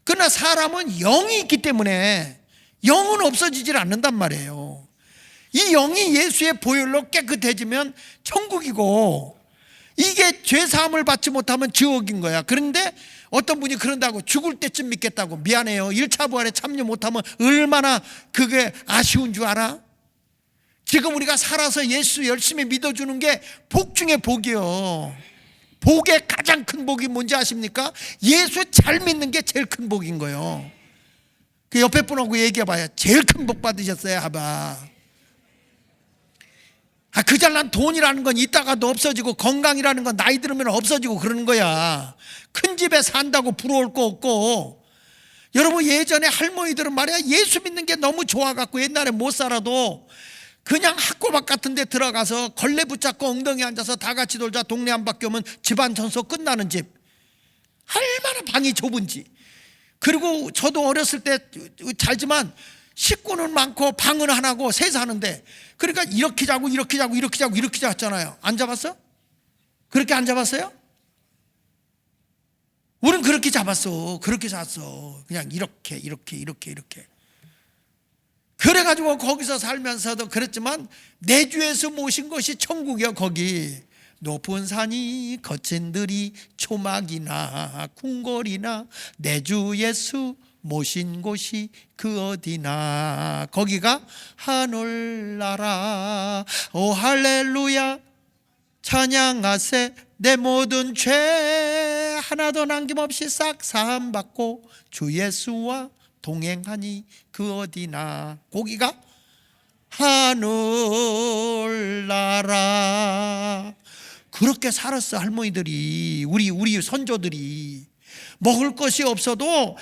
그러나 사람은 영이 있기 때문에 영은 없어지질 않는단 말이에요. 이 영이 예수의 보혈로 깨끗해지면 천국이고, 이게 죄사함을 받지 못하면 지옥인 거야. 그런데 어떤 분이 그런다고, 죽을 때쯤 믿겠다고. 미안해요, 1차 부활에 참여 못하면 얼마나 그게 아쉬운 줄 알아? 지금 우리가 살아서 예수 열심히 믿어주는 게 복 중에 복이요. 복의 가장 큰 복이 뭔지 아십니까? 예수 잘 믿는 게 제일 큰 복인 거예요. 그 옆에 분하고 얘기해봐요. 제일 큰 복 받으셨어요 하봐. 그 잘난 돈이라는 건 있다가도 없어지고, 건강이라는 건 나이 들으면 없어지고 그러는 거야. 큰 집에 산다고 부러울 거 없고. 여러분, 예전에 할머니들은 말이야, 예수 믿는 게 너무 좋아갖고 옛날에 못 살아도 그냥 학고박 같은 데 들어가서 걸레 붙잡고 엉덩이 앉아서 다 같이 놀자, 동네 한 바퀴 오면 집안 청소 끝나는 집. 얼마나 방이 좁은지. 그리고 저도 어렸을 때 잘지만 식구는 많고 방은 하나고 셋이 하는데, 그러니까 이렇게 자고 이렇게 자고 이렇게 자고 이렇게 잤잖아요. 안 잡았어? 그렇게 안 잡았어요? 우린 그렇게 잡았어. 그렇게 잤어. 그냥 이렇게. 그래가지고 거기서 살면서도 그랬지만 내주에서 모신 것이 천국이야. 거기 높은 산이 거친 들이 초막이나 궁궐이나 내주 예수 모신 곳이 그 어디나. 거기가 하늘나라. 오 할렐루야 찬양하세. 내 모든 죄 하나도 남김없이 싹 사함받고 주 예수와 동행하니 그 어디나. 거기가 하늘나라. 그렇게 살았어 할머니들이. 우리 선조들이 먹을 것이 없어도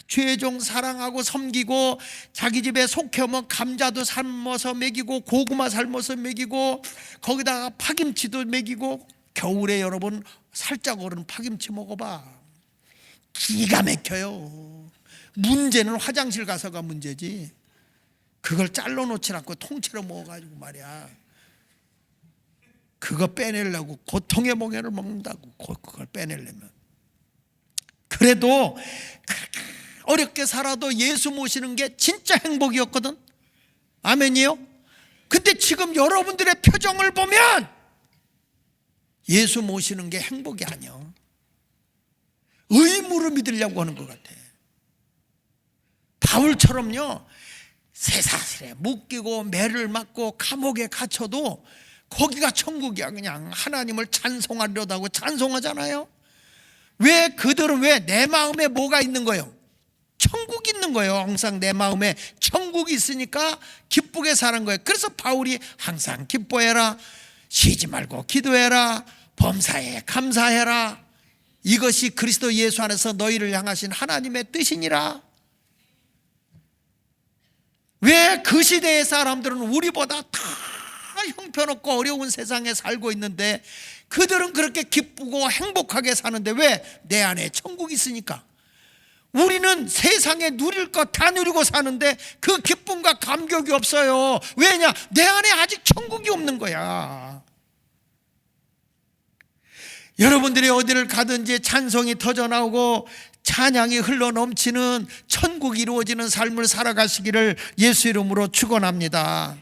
죄종 사랑하고 섬기고, 자기 집에 속혀면 감자도 삶아서 먹이고 고구마 삶아서 먹이고 거기다가 파김치도 먹이고. 겨울에 여러분 살짝 얼은 파김치 먹어봐. 기가 막혀요. 문제는 화장실 가서가 문제지. 그걸 잘라놓지 않고 통째로 먹어가지고 말이야, 그거 빼내려고 고통의 멍에를 먹는다고. 그걸 빼내려면. 그래도 어렵게 살아도 예수 모시는 게 진짜 행복이었거든. 아멘이요? 근데 지금 여러분들의 표정을 보면 예수 모시는 게 행복이 아니야. 의무로 믿으려고 하는 것 같아. 바울처럼요, 쇠사슬에 묶이고 매를 맞고 감옥에 갇혀도 거기가 천국이야. 그냥 하나님을 찬송하려다고 찬송하잖아요. 왜 그들은 왜 내 마음에 뭐가 있는 거예요? 천국이 있는 거예요. 항상 내 마음에 천국이 있으니까 기쁘게 사는 거예요. 그래서 바울이 항상 기뻐해라, 쉬지 말고 기도해라, 범사에 감사해라, 이것이 그리스도 예수 안에서 너희를 향하신 하나님의 뜻이니라. 왜 그 시대의 사람들은 우리보다 다 형편없고 어려운 세상에 살고 있는데 그들은 그렇게 기쁘고 행복하게 사는데 왜? 내 안에 천국이 있으니까. 우리는 세상에 누릴 것 다 누리고 사는데 그 기쁨과 감격이 없어요. 왜냐? 내 안에 아직 천국이 없는 거야. 여러분들이 어디를 가든지 찬송이 터져나오고 찬양이 흘러넘치는 천국이 이루어지는 삶을 살아가시기를 예수 이름으로 축원합니다.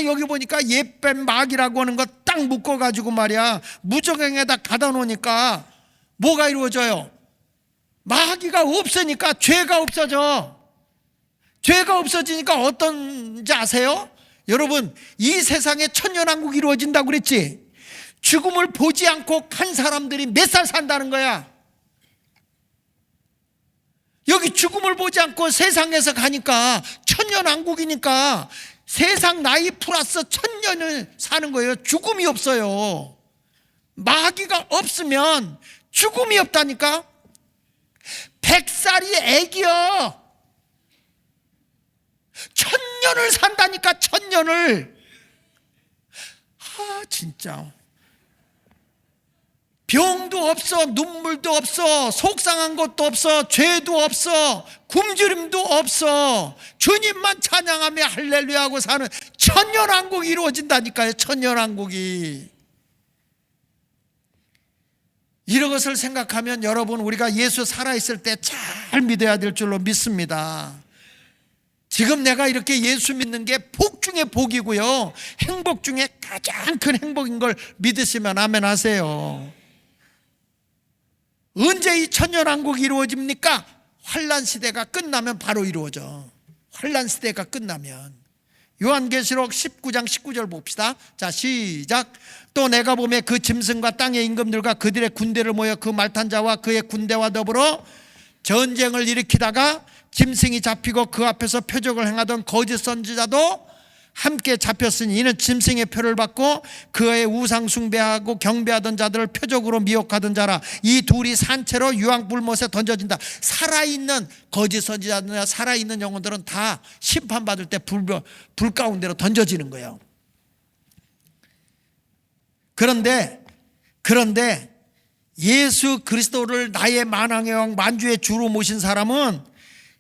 여기 보니까 옛뱀 막이라고 하는 거 딱 묶어가지고 말이야, 무저갱에다 가다 놓으니까 뭐가 이루어져요? 마귀가 없으니까 죄가 없어져. 죄가 없어지니까 어떤지 아세요? 여러분, 이 세상에 천년왕국이 이루어진다고 그랬지? 죽음을 보지 않고 간 사람들이 몇 살 산다는 거야? 여기 죽음을 보지 않고 세상에서 가니까 천년왕국이니까 세상 나이 플러스 1000년을 사는 거예요. 죽음이 없어요. 마귀가 없으면 죽음이 없다니까. 100살이 애기여. 1000년을 산다니까. 1000년을. 진짜 병도 없어, 눈물도 없어, 속상한 것도 없어, 죄도 없어, 굶주림도 없어, 주님만 찬양하며 할렐루야 하고 사는 천년왕국이 이루어진다니까요. 천년왕국이. 이런 것을 생각하면 여러분, 우리가 예수 살아있을 때 잘 믿어야 될 줄로 믿습니다. 지금 내가 이렇게 예수 믿는 게 복 중에 복이고요, 행복 중에 가장 큰 행복인 걸 믿으시면 아멘 하세요. 언제 이 천년왕국이 이루어집니까? 환난 시대가 끝나면 바로 이루어져. 환난 시대가 끝나면. 요한계시록 19장 19절 봅시다. 자, 시작. 또 내가 보매 그 짐승과 땅의 임금들과 그들의 군대를 모여 그 말탄 자와 그의 군대와 더불어 전쟁을 일으키다가 짐승이 잡히고 그 앞에서 표적을 행하던 거짓 선지자도 함께 잡혔으니 이는 짐승의 표를 받고 그의 우상 숭배하고 경배하던 자들을 표적으로 미혹하던 자라. 이 둘이 산채로 유황불못에 던져진다. 살아있는 거짓 선지자들이나 살아있는 영혼들은 다 심판받을 때 불 가운데로 던져지는 거예요. 그런데 예수 그리스도를 나의 만왕의 왕 만주의 주로 모신 사람은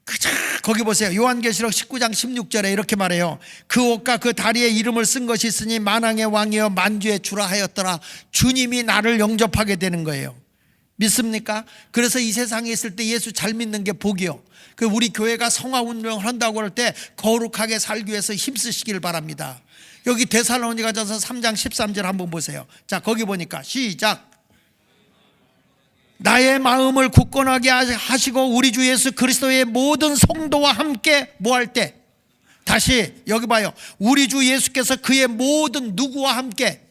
그저 거기 보세요. 요한계시록 19장 16절에 이렇게 말해요. 그 옷과 그 다리에 이름을 쓴 것이 있으니 만왕의 왕이여 만주의 주라 하였더라. 주님이 나를 영접하게 되는 거예요. 믿습니까? 그래서 이 세상에 있을 때 예수 잘 믿는 게 복이요. 우리 교회가 성화 운동을 한다고 할 때 거룩하게 살기 위해서 힘쓰시길 바랍니다. 여기 데살로니가전서 3장 13절 한번 보세요. 자, 거기 보니까 시작. 나의 마음을 굳건하게 하시고 우리 주 예수 그리스도의 모든 성도와 함께 뭐 할 때? 다시 여기 봐요. 우리 주 예수께서 그의 모든 누구와 함께?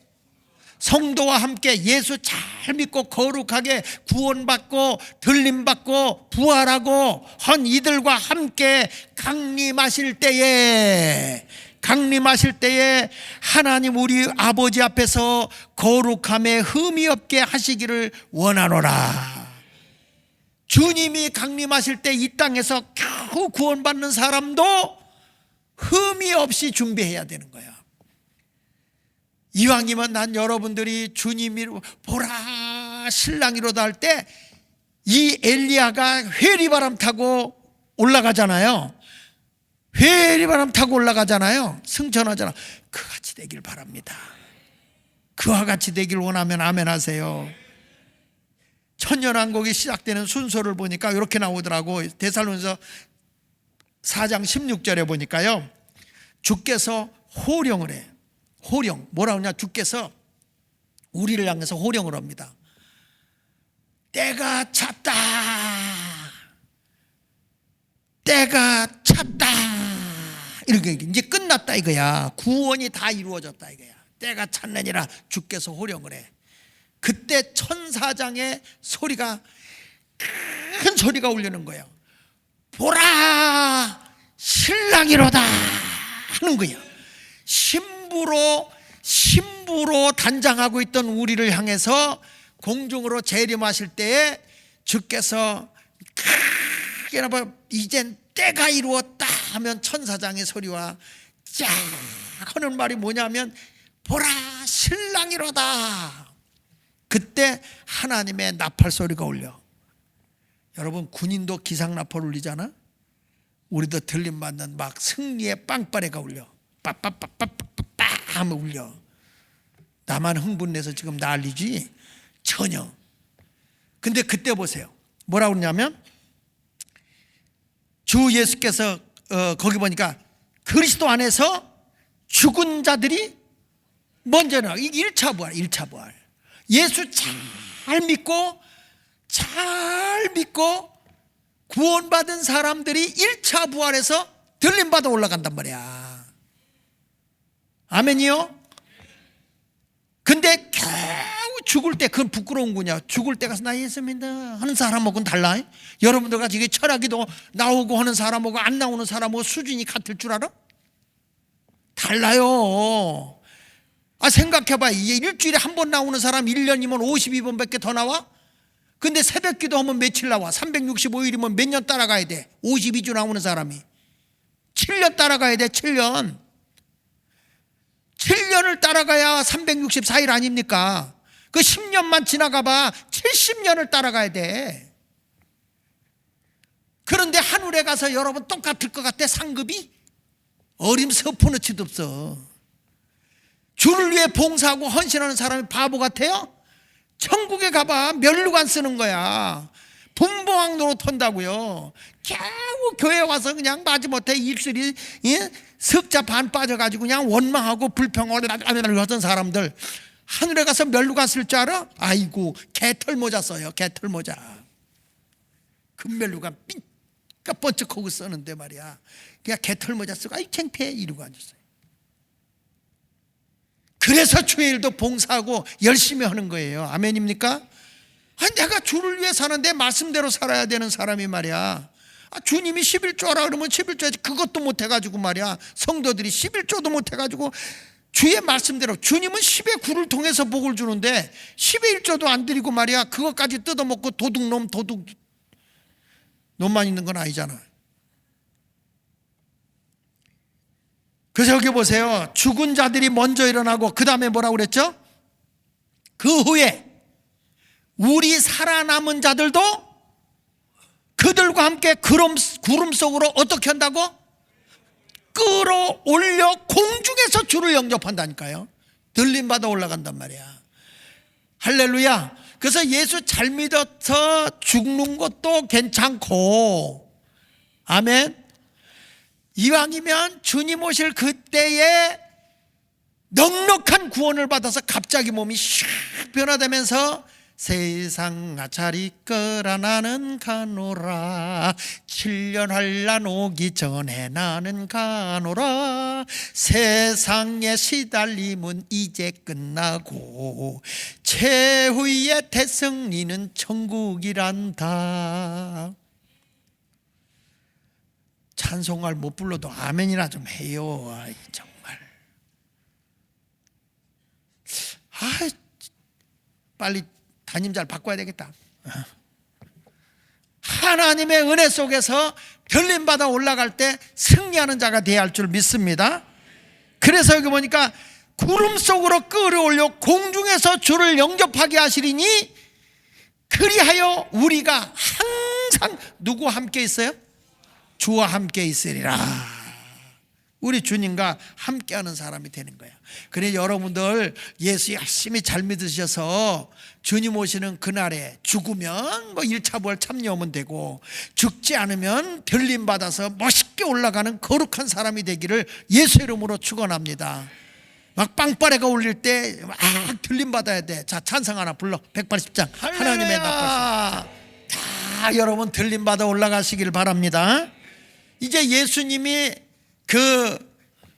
성도와 함께 예수 잘 믿고 거룩하게 구원받고 들림받고 부활하고 한 이들과 함께 강림하실 때에 하나님 우리 아버지 앞에서 거룩함에 흠이 없게 하시기를 원하노라. 주님이 강림하실 때 이 땅에서 겨우 구원받는 사람도 흠이 없이 준비해야 되는 거야. 이왕이면 난 여러분들이 주님이 보라 신랑이로다 할 때 이 엘리야가 회리바람 타고 올라가잖아요. 회리바람 타고 올라가잖아요. 승천하잖아. 그같이 되길 바랍니다. 그와 같이 되길 원하면 아멘 하세요. 천년왕국이 시작되는 순서를 보니까 이렇게 나오더라고. 데살로니가서 4장 16절에 보니까요, 주께서 호령을 해. 호령, 뭐라 그러냐, 주께서 우리를 향해서 호령을 합니다. 때가 찼다, 때가 찼다, 이렇게 이제 끝났다 이거야. 구원이 다 이루어졌다 이거야. 때가 찼느니라 주께서 호령을 해. 그때 천사장의 소리가, 큰 소리가 울리는 거예요. 보라, 신랑이로다 하는 거예요. 신부로 단장하고 있던 우리를 향해서 공중으로 재림하실 때에 주께서 크게 나봐, 이젠 때가 이루었다 하면 천사장의 소리와 쫙 하는 말이 뭐냐면 보라, 신랑이로다. 그때 하나님의 나팔 소리가 울려. 여러분, 군인도 기상나팔 울리잖아. 우리도 들림받는 막 승리의 빵빠레가 울려. 빠빠빠빠빠빠 하면 울려. 나만 흥분내서 지금 난리지? 전혀. 근데 그때 보세요. 뭐라고 그러냐면 주 예수께서 거기 보니까 그리스도 안에서 죽은 자들이 먼저 나. 이게 1차 부활, 1차 부활. 예수 잘 믿고 구원받은 사람들이 1차 부활해서 들림받아 올라간단 말이야. 아멘이요? 근데 겨우 죽을 때, 그건 부끄러운 거냐. 죽을 때 가서 나 예수 믿는다 하는 사람하고는 달라. 여러분들 같이 이게 철학기도 나오고 하는 사람하고 안 나오는 사람하고 수준이 같을 줄 알아? 달라요. 생각해봐. 이게 일주일에 한 번 나오는 사람 1년이면 52번밖에 더 나와? 근데 새벽기도 하면 며칠 나와? 365일이면 몇 년 따라가야 돼? 52주 나오는 사람이 7년 따라가야 돼. 7년을 따라가야 364일 아닙니까? 그 10년만 지나가봐 70년을 따라가야 돼. 그런데 하늘에 가서 여러분 똑같을 것 같아? 상급이? 어림서푸너치도 없어. 주를 위해 봉사하고 헌신하는 사람이 바보 같아요? 천국에 가봐 면류관 쓰는 거야. 분봉왕 노릇한다고요. 겨우 교회 와서 그냥 마지못해 입술이 석자 반 빠져가지고 그냥 원망하고 불평을 하던 사람들 하늘에 가서 면류관 쓸 줄 알아? 아이고, 개털모자 써요. 개털모자. 금면류관 삐까번쩍하고 쓰는데 말이야. 그냥 개털모자 쓰고 아이 창피해 이러고 앉았어요. 그래서 주일도 봉사하고 열심히 하는 거예요. 아멘입니까? 내가 주를 위해 사는데 말씀대로 살아야 되는 사람이 말이야. 주님이 11조 하라 그러면 11조 해야지. 그것도 못해가지고 말이야. 성도들이 11조도 못해가지고 주의 말씀대로. 주님은 10의 9를 통해서 복을 주는데 10의 1조도 안 드리고 말이야. 그것까지 뜯어먹고 도둑놈만 있는 건 아니잖아. 그래서 여기 보세요. 죽은 자들이 먼저 일어나고 그 다음에 뭐라고 그랬죠? 그 후에 우리 살아남은 자들도 그들과 함께 구름 속으로 어떻게 한다고? 끌어올려 공중에서 주를 영접한다니까요. 들림받아 올라간단 말이야. 할렐루야. 그래서 예수 잘 믿어서 죽는 것도 괜찮고, 아멘. 이왕이면 주님 오실 그때에 넉넉한 구원을 받아서 갑자기 몸이 슉 변화되면서 세상 아차리 거라 나는 가노라 7년 환난 오기 전에 나는 가노라 세상의 시달림은 이제 끝나고 최후의 대승리는 천국이란다. 찬송을 못 불러도 아멘이나 좀 해요. 정말. 빨리 담임자를 바꿔야 되겠다. 하나님의 은혜 속에서 들림받아 올라갈 때 승리하는 자가 되어야 할 줄 믿습니다. 그래서 여기 보니까 구름 속으로 끌어올려 공중에서 주를 영접하게 하시리니 그리하여 우리가 항상 누구와 함께 있어요? 주와 함께 있으리라. 우리 주님과 함께하는 사람이 되는 거예요. 그래 여러분들 예수 열심히 잘 믿으셔서 주님 오시는 그날에 죽으면 뭐 1차 부활 참여하면 되고 죽지 않으면 들림 받아서 멋있게 올라가는 거룩한 사람이 되기를 예수 이름으로 축원합니다. 막 빵빠레가 울릴 때 막 들림받아야 돼. 자, 찬성 하나 불러. 180장 하나님의 나팔. 다 여러분 들림받아 올라가시길 바랍니다. 이제 예수님이 그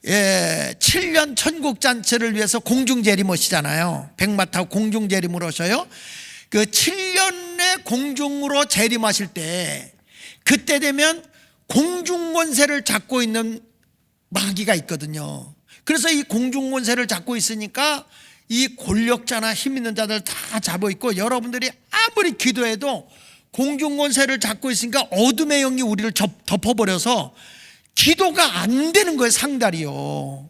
7년 천국잔치를 위해서 공중재림 오시잖아요. 백마 타고 공중재림으로 오셔요. 그 7년의 공중으로 재림하실 때 그때 되면 공중권세를 잡고 있는 마귀가 있거든요. 그래서 이 공중권세를 잡고 있으니까 이 권력자나 힘 있는 자들 다 잡아 있고, 여러분들이 아무리 기도해도 공중권세를 잡고 있으니까 어둠의 영이 우리를 덮어버려서 기도가 안 되는 거예요. 상달이요.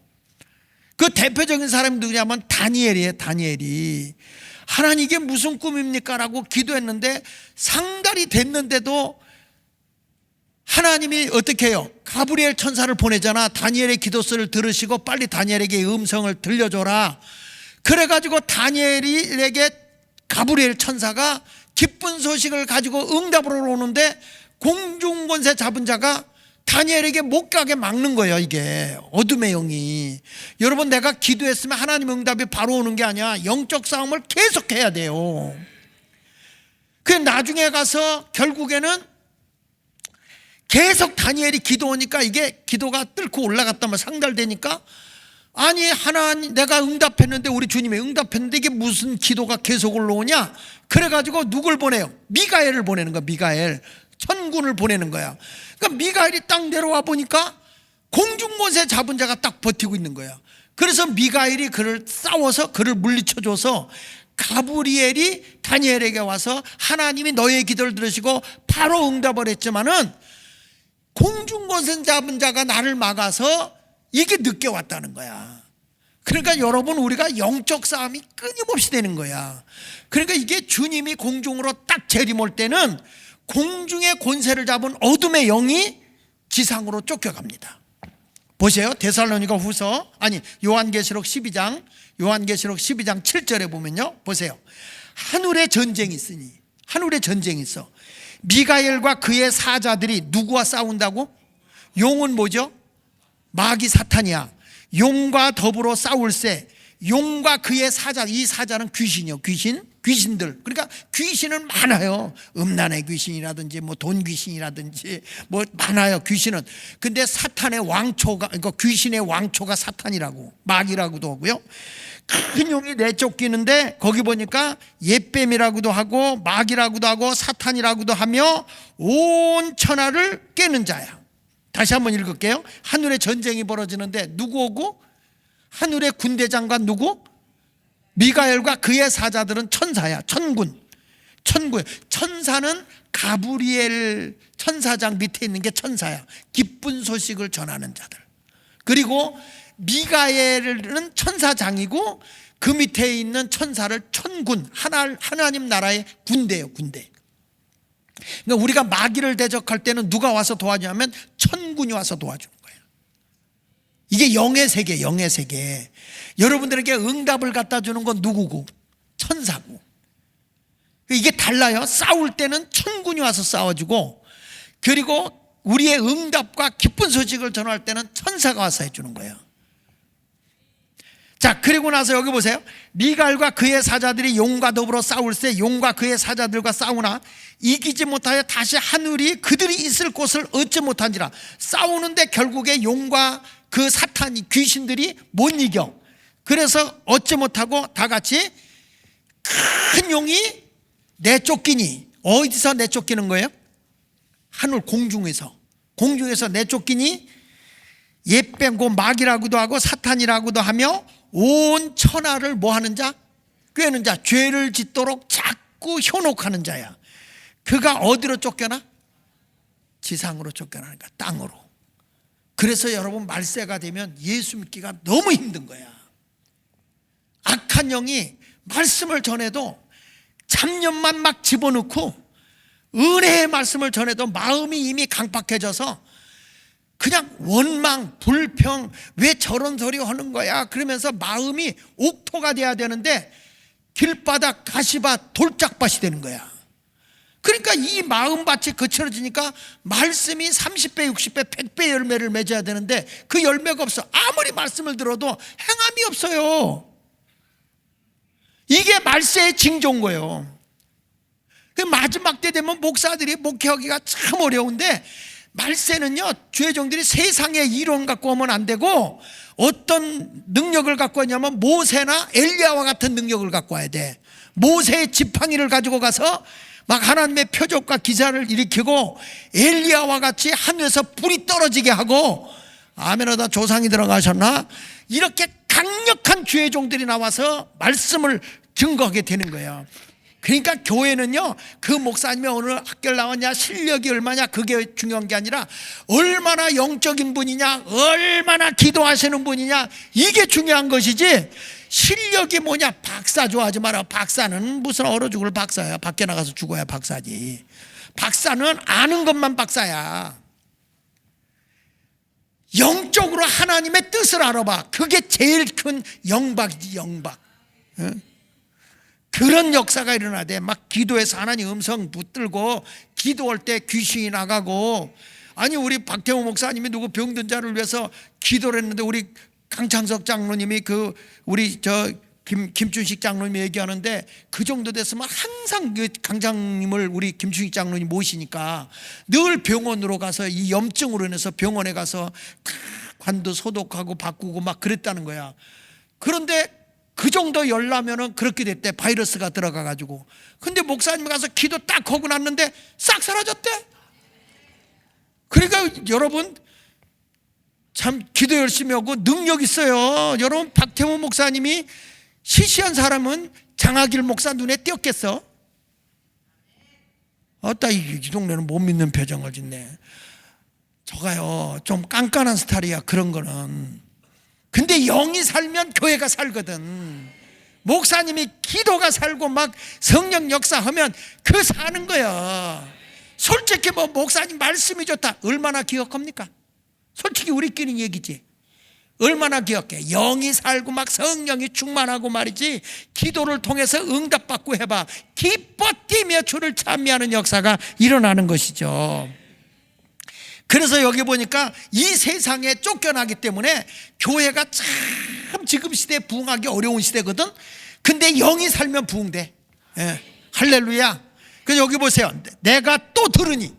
그 대표적인 사람이 누구냐면 다니엘이에요. 다니엘이 하나님 이게 무슨 꿈입니까? 라고 기도했는데 상달이 됐는데도 하나님이 어떻게 해요? 가브리엘 천사를 보내잖아. 다니엘의 기도소를 들으시고 빨리 다니엘에게 음성을 들려줘라. 그래가지고 다니엘에게 가브리엘 천사가 기쁜 소식을 가지고 응답으로 오는데 공중권세 잡은 자가 다니엘에게 못 가게 막는 거예요. 이게 어둠의 영이. 여러분, 내가 기도했으면 하나님 응답이 바로 오는 게 아니야. 영적 싸움을 계속해야 돼요. 그 나중에 가서 결국에는 계속 다니엘이 기도하니까 이게 기도가 뚫고 올라갔다면 상달되니까, 아니 하나님 내가 응답했는데, 우리 주님이 응답했는데 이게 무슨 기도가 계속 올라오냐. 그래가지고 누굴 보내요? 미가엘을 보내는 거야. 미가엘 천군을 보내는 거야. 그러니까 미가엘이 딱 내려와 보니까 공중권세 잡은 자가 딱 버티고 있는 거야. 그래서 미가엘이 그를 싸워서 그를 물리쳐줘서 가브리엘이 다니엘에게 와서 하나님이 너의 기도를 들으시고 바로 응답을 했지만은 공중권세 잡은 자가 나를 막아서 이게 늦게 왔다는 거야. 그러니까 여러분, 우리가 영적 싸움이 끊임없이 되는 거야. 그러니까 이게 주님이 공중으로 딱 재림올 때는 공중의 권세를 잡은 어둠의 영이 지상으로 쫓겨갑니다. 보세요. 데살로니가 후서, 아니 요한계시록 12장 7절에 보면요, 보세요. 하늘에 전쟁이 있으니, 하늘에 전쟁이 있어. 미가엘과 그의 사자들이 누구와 싸운다고? 용은 뭐죠? 마귀 사탄이야. 용과 더불어 싸울세. 용과 그의 사자, 이 사자는 귀신이요. 귀신들. 그러니까 귀신은 많아요. 음란의 귀신이라든지 뭐 돈 귀신이라든지 뭐 많아요. 귀신은. 근데 사탄의 왕초가, 그러니까 귀신의 왕초가 사탄이라고, 마귀라고도 하고요. 큰 용이 내쫓기는데 거기 보니까 옛뱀이라고도 하고 마귀라고도 하고 사탄이라고도 하며 온 천하를 깨는 자야. 다시 한번 읽을게요. 하늘에 전쟁이 벌어지는데 누구 오고? 하늘의 군대장관 누구? 미가엘과 그의 사자들은 천사야. 천군. 천사는 가브리엘 천사장 밑에 있는 게 천사야. 기쁜 소식을 전하는 자들. 그리고 미가엘은 천사장이고 그 밑에 있는 천사를 천군, 하나님 나라의 군대예요. 군대. 그러니까 우리가 마귀를 대적할 때는 누가 와서 도와주냐면 천군이 와서 도와주는 거예요. 이게 영의 세계, 영의 세계. 여러분들에게 응답을 갖다 주는 건 누구고? 천사고. 이게 달라요. 싸울 때는 천군이 와서 싸워주고, 그리고 우리의 응답과 기쁜 소식을 전할 때는 천사가 와서 해주는 거예요. 자, 그리고 나서 여기 보세요. 미갈과 그의 사자들이 용과 더불어 싸울세. 용과 그의 사자들과 싸우나 이기지 못하여 다시 하늘이 그들이 있을 곳을 얻지 못한지라. 싸우는데 결국에 용과 그 사탄이, 귀신들이 못 이겨. 그래서 얻지 못하고 다 같이 큰 용이 내쫓기니. 어디서 내쫓기는 거예요? 하늘 공중에서 내쫓기니 옛뱀, 그 마귀라고도 하고 사탄이라고도 하며 온 천하를 뭐 하는 자? 꿰는 자, 죄를 짓도록 자꾸 현혹하는 자야. 그가 어디로 쫓겨나? 지상으로 쫓겨나는 거야. 땅으로. 그래서 여러분, 말세가 되면 예수 믿기가 너무 힘든 거야. 악한 영이 말씀을 전해도 잡념만 막 집어넣고, 은혜의 말씀을 전해도 마음이 이미 강팍해져서 그냥 원망, 불평, 왜 저런 소리 하는 거야? 그러면서 마음이 옥토가 돼야 되는데 길바닥, 가시밭, 돌짝밭이 되는 거야. 그러니까 이 마음밭이 거칠어지니까 말씀이 30배, 60배, 100배 열매를 맺어야 되는데 그 열매가 없어. 아무리 말씀을 들어도 행함이 없어요. 이게 말세의 징조인 거예요. 그 마지막 때 되면 목사들이 목회하기가 참 어려운데, 말세는요, 주의 종들이 세상의 이론 갖고 오면 안 되고 어떤 능력을 갖고 왔냐면 모세나 엘리야와 같은 능력을 갖고 와야 돼. 모세의 지팡이를 가지고 가서 막 하나님의 표적과 기사를 일으키고, 엘리야와 같이 하늘에서 불이 떨어지게 하고, 아멘하다 조상이 들어가셨나? 이렇게 강력한 주의 종들이 나와서 말씀을 증거하게 되는 거예요. 그러니까 교회는요, 그 목사님이 어느 학교를 나왔냐, 실력이 얼마냐, 그게 중요한 게 아니라 얼마나 영적인 분이냐, 얼마나 기도하시는 분이냐, 이게 중요한 것이지, 실력이 뭐냐, 박사 좋아하지 마라. 박사는 무슨 얼어 죽을 박사야. 밖에 나가서 죽어야 박사지. 박사는 아는 것만 박사야. 영적으로 하나님의 뜻을 알아봐. 그게 제일 큰 영박이지, 영박. 응? 그런 역사가 일어나야 돼. 막 기도해서 하나님 음성 붙들고 기도할 때 귀신이 나가고. 아니, 우리 박태호 목사님이 누구 병든 자를 위해서 기도를 했는데, 우리 강창석 장로님이 우리 김춘식 장로님이 얘기하는데, 그 정도 됐으면 항상 그 강장님을 우리 김춘식 장로님 모시니까 늘 병원으로 가서 이 염증으로 인해서 병원에 가서 관도 소독하고 바꾸고 막 그랬다는 거야. 그런데 그 정도 열나면은 그렇게 됐대. 바이러스가 들어가 가지고. 근데 목사님 가서 기도 딱 하고 났는데 싹 사라졌대. 그러니까 여러분, 참 기도 열심히 하고 능력 있어요. 여러분, 박태호 목사님이 시시한 사람은 장하길 목사 눈에 띄었겠어? 어따 이 동네는 못 믿는 표정을 짓네. 저가요, 좀 깐깐한 스타일이야, 그런 거는. 근데 영이 살면 교회가 살거든. 목사님이 기도가 살고 막 성령 역사하면 그 사는 거야. 솔직히 뭐 목사님 말씀이 좋다, 얼마나 기억합니까? 솔직히 우리끼리 얘기지. 얼마나 기억해. 영이 살고 막 성령이 충만하고 말이지, 기도를 통해서 응답받고 해봐. 기뻐 뛰며 주를 찬미하는 역사가 일어나는 것이죠. 그래서 여기 보니까 이 세상에 쫓겨나기 때문에 교회가 참 지금 시대에 부흥하기 어려운 시대거든. 근데 영이 살면 부흥돼. 예. 할렐루야. 그래서 여기 보세요. 내가 또 들으니,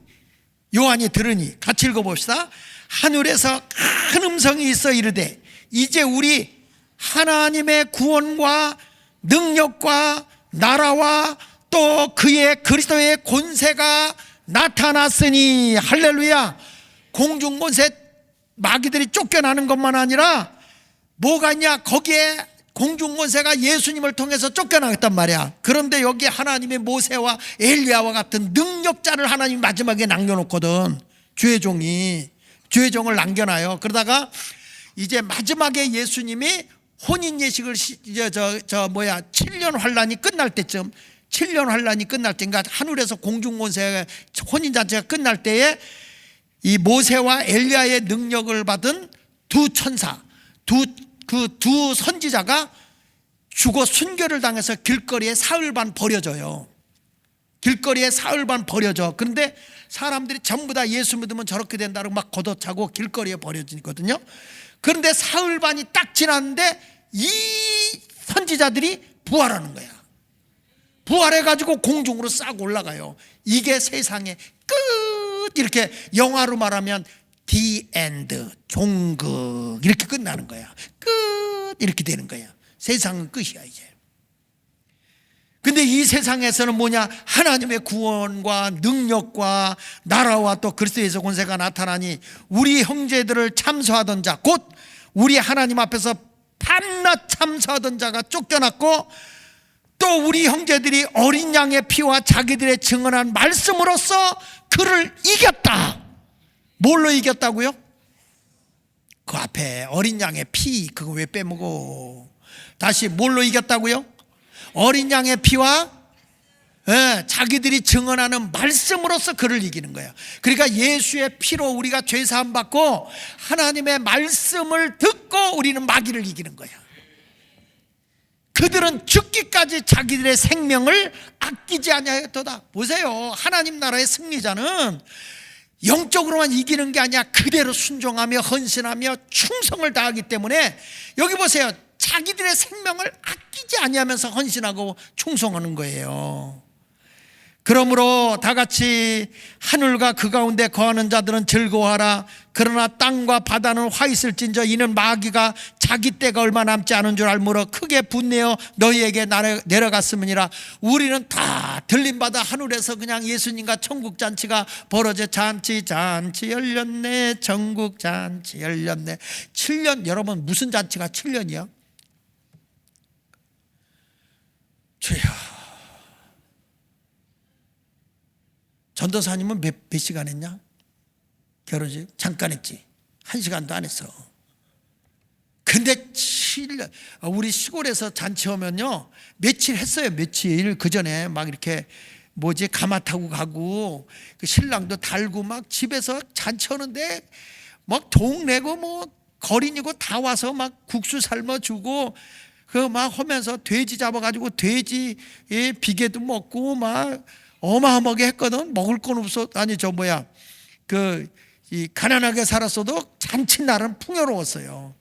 요한이 들으니, 같이 읽어봅시다. 하늘에서 큰 음성이 있어 이르되, 이제 우리 하나님의 구원과 능력과 나라와 또 그의 그리스도의 권세가 나타났으니. 할렐루야. 공중권세 마귀들이 쫓겨나는 것만 아니라 뭐가 있냐, 거기에 공중권세가 예수님을 통해서 쫓겨나겠단 말이야. 그런데 여기 하나님의 모세와 엘리야와 같은 능력자를 하나님이 마지막에 남겨놓거든. 주의 종을 남겨놔요. 그러다가 이제 마지막에 예수님이 혼인 예식을 7년 환란이 끝날 때쯤, 7년 환란이 끝날 때, 그러니까 하늘에서 공중권세 혼인 잔치가 끝날 때에 이 모세와 엘리야의 능력을 받은 두 천사, 두 선지자가 죽어 순교를 당해서 길거리에 사흘 반 버려져요. 길거리에 사흘 반 버려져. 그런데 사람들이 전부 다 예수 믿으면 저렇게 된다고 막 걷어차고 길거리에 버려지거든요. 그런데 사흘 반이 딱 지났는데 이 선지자들이 부활하는 거야. 부활해가지고 공중으로 싹 올라가요. 이게 세상의 끝. 이렇게 영화로 말하면 the end, 종극, 이렇게 끝나는 거야. 끝. 이렇게 되는 거야. 세상은 끝이야 이제. 근데 이 세상에서는 뭐냐, 하나님의 구원과 능력과 나라와 또 그리스도의 권세가 나타나니 우리 형제들을 참소하던 자, 곧 우리 하나님 앞에서 밤낮 참소하던 자가 쫓겨났고, 또 우리 형제들이 어린 양의 피와 자기들의 증언한 말씀으로써 그를 이겼다. 뭘로 이겼다고요? 그 앞에 어린 양의 피, 그거 왜 빼먹어? 다시 뭘로 이겼다고요? 어린 양의 피와 자기들이 증언하는 말씀으로써 그를 이기는 거예요. 그러니까 예수의 피로 우리가 죄 사함 받고 하나님의 말씀을 듣고 우리는 마귀를 이기는 거예요. 그들은 죽기까지 자기들의 생명을 아끼지 아니하였도다. 보세요, 하나님 나라의 승리자는 영적으로만 이기는 게 아니라 그대로 순종하며 헌신하며 충성을 다하기 때문에, 여기 보세요, 자기들의 생명을 아끼지 아니하면서 헌신하고 충성하는 거예요. 그러므로 다 같이 하늘과 그 가운데 거하는 자들은 즐거워하라. 그러나 땅과 바다는 화 있을진저 이는 마귀가 자기 때가 얼마 남지 않은 줄 알므로 크게 분내어 너희에게 내려갔음이니라. 우리는 다 들림받아 하늘에서 그냥 예수님과 천국 잔치가 벌어져 잔치 열렸네, 천국 잔치 열렸네. 7년, 여러분 무슨 잔치가 7년이야? 주여, 전도사님은 몇 시간 했냐? 결혼식 잠깐 했지. 1시간도 안 했어. 근데 7년, 우리 시골에서 잔치하면요 며칠 했어요. 며칠. 그 전에 막 이렇게 가마 타고 가고, 그 신랑도 달고 막 집에서 잔치하는데 막 동네고 뭐 거린이고 다 와서 막 국수 삶아주고, 그 막 하면서 돼지 잡아가지고 돼지 비계도 먹고 막 어마어마하게 했거든. 먹을 건 없어. 아니 이 가난하게 살았어도 잔치날은 풍요로웠어요.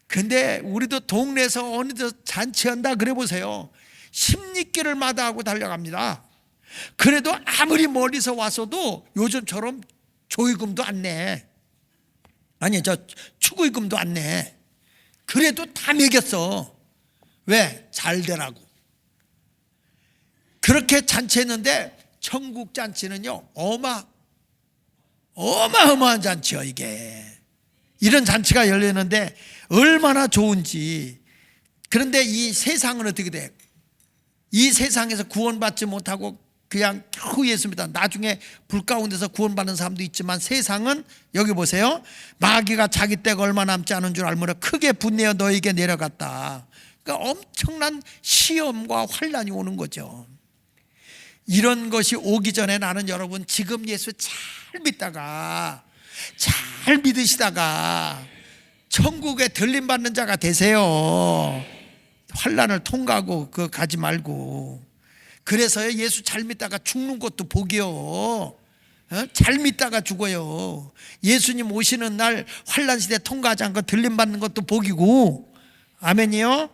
근데 우리도 동네에서 어느덧 잔치한다 그래 보세요, 10리길을 마다하고 달려갑니다. 그래도 아무리 멀리서 왔어도 요즘처럼 조의금도 안 내. 아니 축의금도 안 내. 그래도 다 먹였어. 왜? 잘 되라고. 그렇게 잔치했는데 천국 잔치는요 어마어마한 잔치요. 이게 이런 잔치가 열리는데 얼마나 좋은지. 그런데 이 세상은 어떻게 돼? 이 세상에서 구원받지 못하고 그냥 겨우 예수 믿다 나중에 불 가운데서 구원받는 사람도 있지만, 세상은 여기 보세요, 마귀가 자기 때가 얼마 남지 않은 줄 알므로 크게 분내어 너에게 내려갔다. 그러니까 엄청난 시험과 환난이 오는 거죠. 이런 것이 오기 전에 나는 여러분 지금 예수 잘 믿으시다가 천국에 들림받는 자가 되세요. 환난을 통과하고 그거 가지 말고. 그래서요, 예수 잘 믿다가 죽는 것도 복이요. 잘 믿다가 죽어요. 예수님 오시는 날 환난 시대 통과하지 않고 들림받는 것도 복이고. 아멘이요.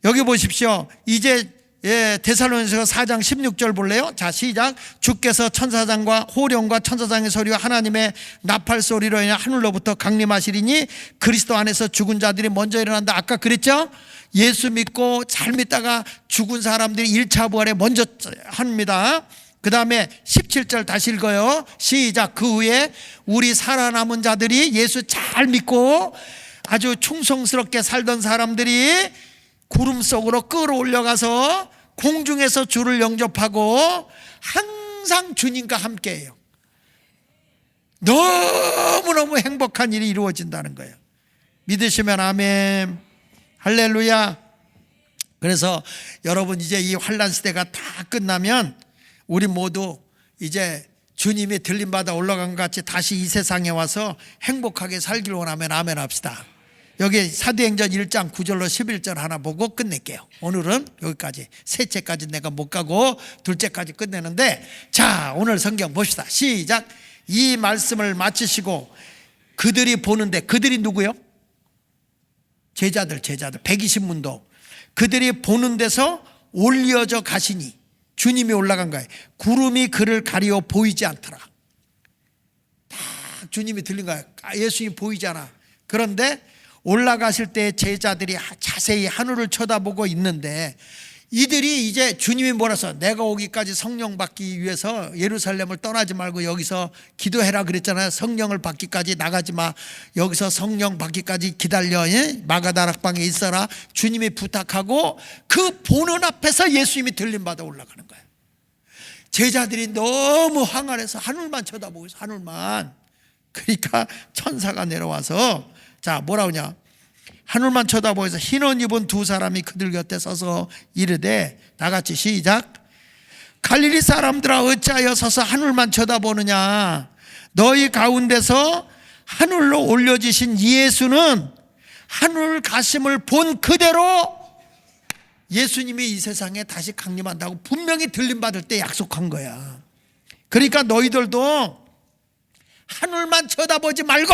여기 보십시오. 이제 데살로니가서 4장 16절 볼래요? 자, 시작. 주께서 천사장과 호령과 천사장의 소리와 하나님의 나팔 소리로 인해 하늘로부터 강림하시리니 그리스도 안에서 죽은 자들이 먼저 일어난다. 아까 그랬죠? 예수 믿고 잘 믿다가 죽은 사람들이 1차 부활에 먼저 합니다. 그 다음에 17절 다시 읽어요. 시작. 그 후에 우리 살아남은 자들이 예수 잘 믿고 아주 충성스럽게 살던 사람들이 구름 속으로 끌어올려가서 공중에서 주를 영접하고 항상 주님과 함께해요. 너무너무 행복한 일이 이루어진다는 거예요. 믿으시면 아멘. 할렐루야. 그래서 여러분 이제 이 환난 시대가 다 끝나면 우리 모두 이제 주님이 들림받아 올라간 것 같이 다시 이 세상에 와서 행복하게 살길 원하면 아멘 합시다. 여기 사도행전 1장 9절로 11절 하나 보고 끝낼게요. 오늘은 여기까지. 셋째까지 내가 못 가고 둘째까지 끝내는데, 자, 오늘 성경 봅시다. 시작. 이 말씀을 마치시고 그들이 보는데, 그들이 누구요? 제자들 120문도. 그들이 보는 데서 올려져 가시니, 주님이 올라간 거예요. 구름이 그를 가리어 보이지 않더라. 딱 주님이 들린 거예요. 예수님이 보이잖아. 그런데 올라가실 때 제자들이 자세히 하늘을 쳐다보고 있는데, 이들이 이제 주님이 뭐라서 내가 오기까지 성령 받기 위해서 예루살렘을 떠나지 말고 여기서 기도해라 그랬잖아요. 성령을 받기까지 나가지 마. 여기서 성령 받기까지 기다려. 마가다락방에 있어라. 주님이 부탁하고 그 보는 앞에서 예수님이 들림받아 올라가는 거예요. 제자들이 너무 항안해서 하늘만 쳐다보고 있어. 하늘만. 그러니까 천사가 내려와서 자, 뭐라 하냐? 하늘만 쳐다보면서 흰 옷 입은 두 사람이 그들 곁에 서서 이르되, 다 같이 시작. 갈릴리 사람들아 어찌하여 서서 하늘만 쳐다보느냐? 너희 가운데서 하늘로 올려지신 예수는 하늘 가심을 본 그대로 예수님이 이 세상에 다시 강림한다고 분명히 들림받을 때 약속한 거야. 그러니까 너희들도 하늘만 쳐다보지 말고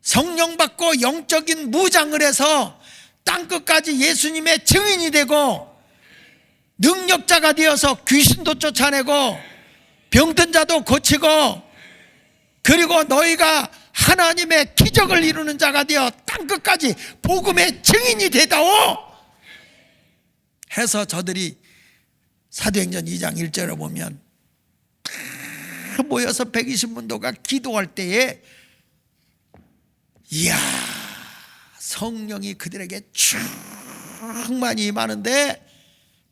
성령 받고 영적인 무장을 해서 땅끝까지 예수님의 증인이 되고 능력자가 되어서 귀신도 쫓아내고 병든 자도 고치고, 그리고 너희가 하나님의 기적을 이루는 자가 되어 땅끝까지 복음의 증인이 되다오 해서 저들이 사도행전 2장 1절에 보면 다 모여서 120문도가 기도할 때에 이야, 성령이 그들에게 충만히 임하는데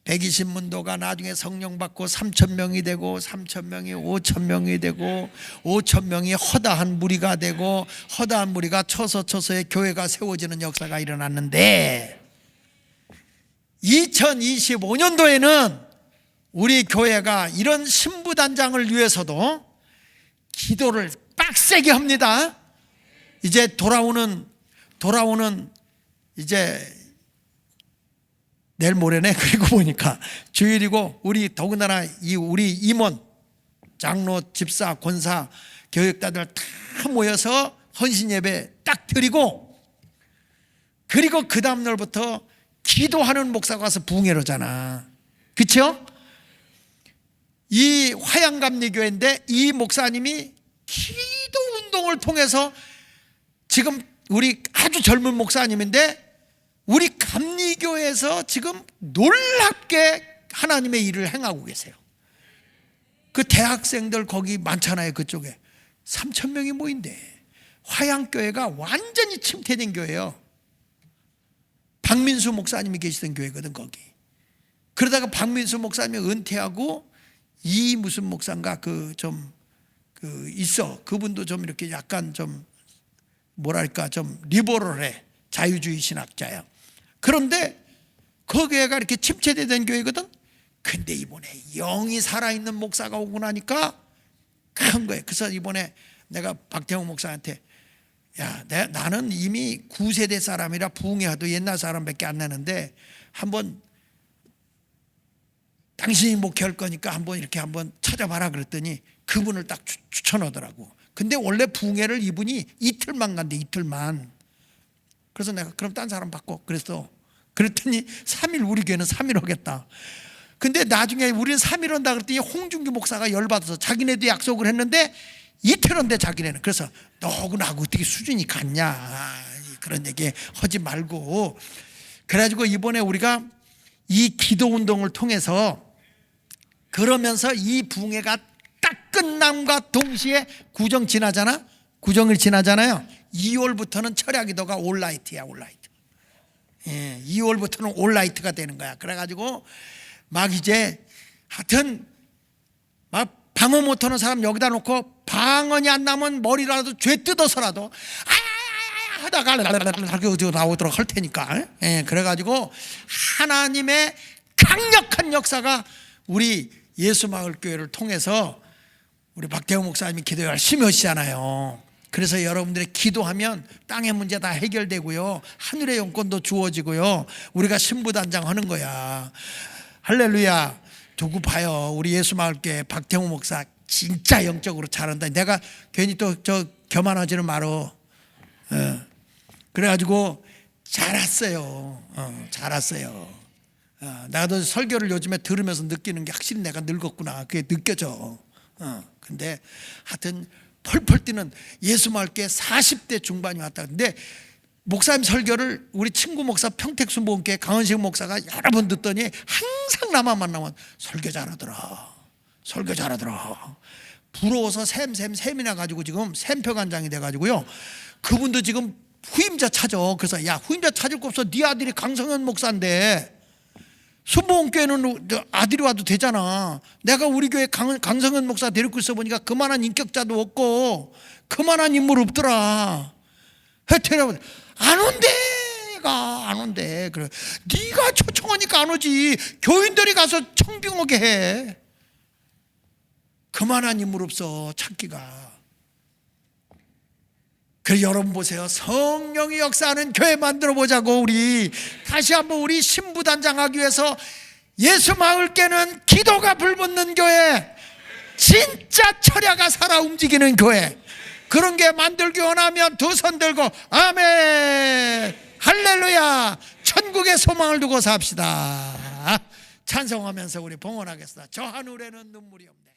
120문도가 나중에 성령 받고 3,000명이 되고 3,000명이 5,000명이 되고 5,000명이 허다한 무리가 되고 허다한 무리가 처서처서의 교회가 세워지는 역사가 일어났는데, 2025년도에는 우리 교회가 이런 신부단장을 위해서도 기도를 빡세게 합니다. 이제 돌아오는 이제 내일 모레네. 그리고 보니까 주일이고, 우리 더군다나 우리 임원, 장로, 집사, 권사, 교육자들 다 모여서 헌신 예배 딱 드리고, 그리고 그 다음 날부터 기도하는 목사가 와서 부흥회로잖아. 그렇죠? 이 화양감리교회인데 이 목사님이 기도 운동을 통해서, 지금 우리 아주 젊은 목사님인데 우리 감리교회에서 지금 놀랍게 하나님의 일을 행하고 계세요. 그 대학생들 거기 많잖아요. 그쪽에 3,000명이 모인대. 화양교회가 완전히 침체된 교회예요. 박민수 목사님이 계시던 교회거든 거기. 그러다가 박민수 목사님이 은퇴하고 이 무슨 목사인가 있어. 그분도 좀 이렇게 약간 좀 뭐랄까 좀 리버럴해. 자유주의 신학자야. 그런데 그 교회가 이렇게 침체된 교회거든. 근데 이번에 영이 살아있는 목사가 오고 나니까 큰 거예요. 그래서 이번에 내가 박태웅 목사한테, 야, 나는 이미 9세대 사람이라 부흥회도 옛날 사람밖에 안 나는데 한번 당신이 목회할 거니까 한번 이렇게 한번 찾아봐라 그랬더니 그분을 딱 추천하더라고. 근데 원래 부흥회를 이분이 이틀만 간대. 이틀만. 그래서 내가 그럼 딴 사람 바꿔 그랬더니 3일, 우리 교회는 3일 하겠다. 근데 나중에 우리는 3일 한다 그랬더니 홍준규 목사가 열받아서 자기네도 약속을 했는데 이틀 한대 자기네는. 그래서 너하고 나하고 어떻게 수준이 같냐, 그런 얘기 하지 말고. 그래가지고 이번에 우리가 이 기도 운동을 통해서, 그러면서 이 부흥회가 딱 끝남과 동시에 구정일 지나잖아요. 2월부터는 철야기도가 올라이트야. 올라이트. 예, 2월부터는 올라이트가 되는 거야. 그래가지고 막 이제 하여튼 막 방언 못하는 사람 여기다 놓고 방언이 안 나면 머리라도 죄 뜯어서라도 아야야야 하다가 나오도록 할 테니까. 예, 그래가지고 하나님의 강력한 역사가 우리 예수마을교회를 통해서 우리 박태웅 목사님이 기도 열심히 하시잖아요. 그래서 여러분들이 기도하면 땅의 문제 다 해결되고요, 하늘의 영권도 주어지고요, 우리가 신부단장 하는 거야. 할렐루야. 두고 봐요. 우리 예수마을교회 박태웅 목사 진짜 영적으로 잘한다. 내가 괜히 또 교만하지는 말어. 그래가지고 잘 왔어요. 잘 왔어요. 나도 설교를 요즘에 들으면서 느끼는 게 확실히 내가 늙었구나, 그게 느껴져. 근데 하여튼 펄펄 뛰는 예수마을교회 40대 중반이 왔다. 근데 목사님 설교를 우리 친구 목사 평택수 모험교회 강원식 목사가 여러 번 듣더니 항상 나만 만나면 설교 잘하더라. 부러워서 샘이나 가지고 지금 샘표관장이 돼가지고요, 그분도 지금 후임자 찾아. 그래서 야, 후임자 찾을 거 없어. 네 아들이 강성현 목사인데 순복음교회는 아들이 와도 되잖아. 내가 우리 교회 강성현 목사 데리고 있어 보니까 그만한 인격자도 없고 그만한 인물 없더라. 하여튼 안 온대. 그래, 네가 초청하니까 안 오지. 교인들이 가서 청빙하게 해. 그만한 인물 없어 찾기가. 그 여러분 보세요. 성령이 역사하는 교회 만들어 보자고. 우리 다시 한번 우리 신부단장하기 위해서 예수 마을교회는 기도가 불붙는 교회, 진짜 철야가 살아 움직이는 교회, 그런 게 만들기 원하면 두 손 들고 아멘 할렐루야 천국의 소망을 두고 삽시다. 찬송하면서 우리 봉헌하겠습니다. 저 하늘에는 눈물이 없네.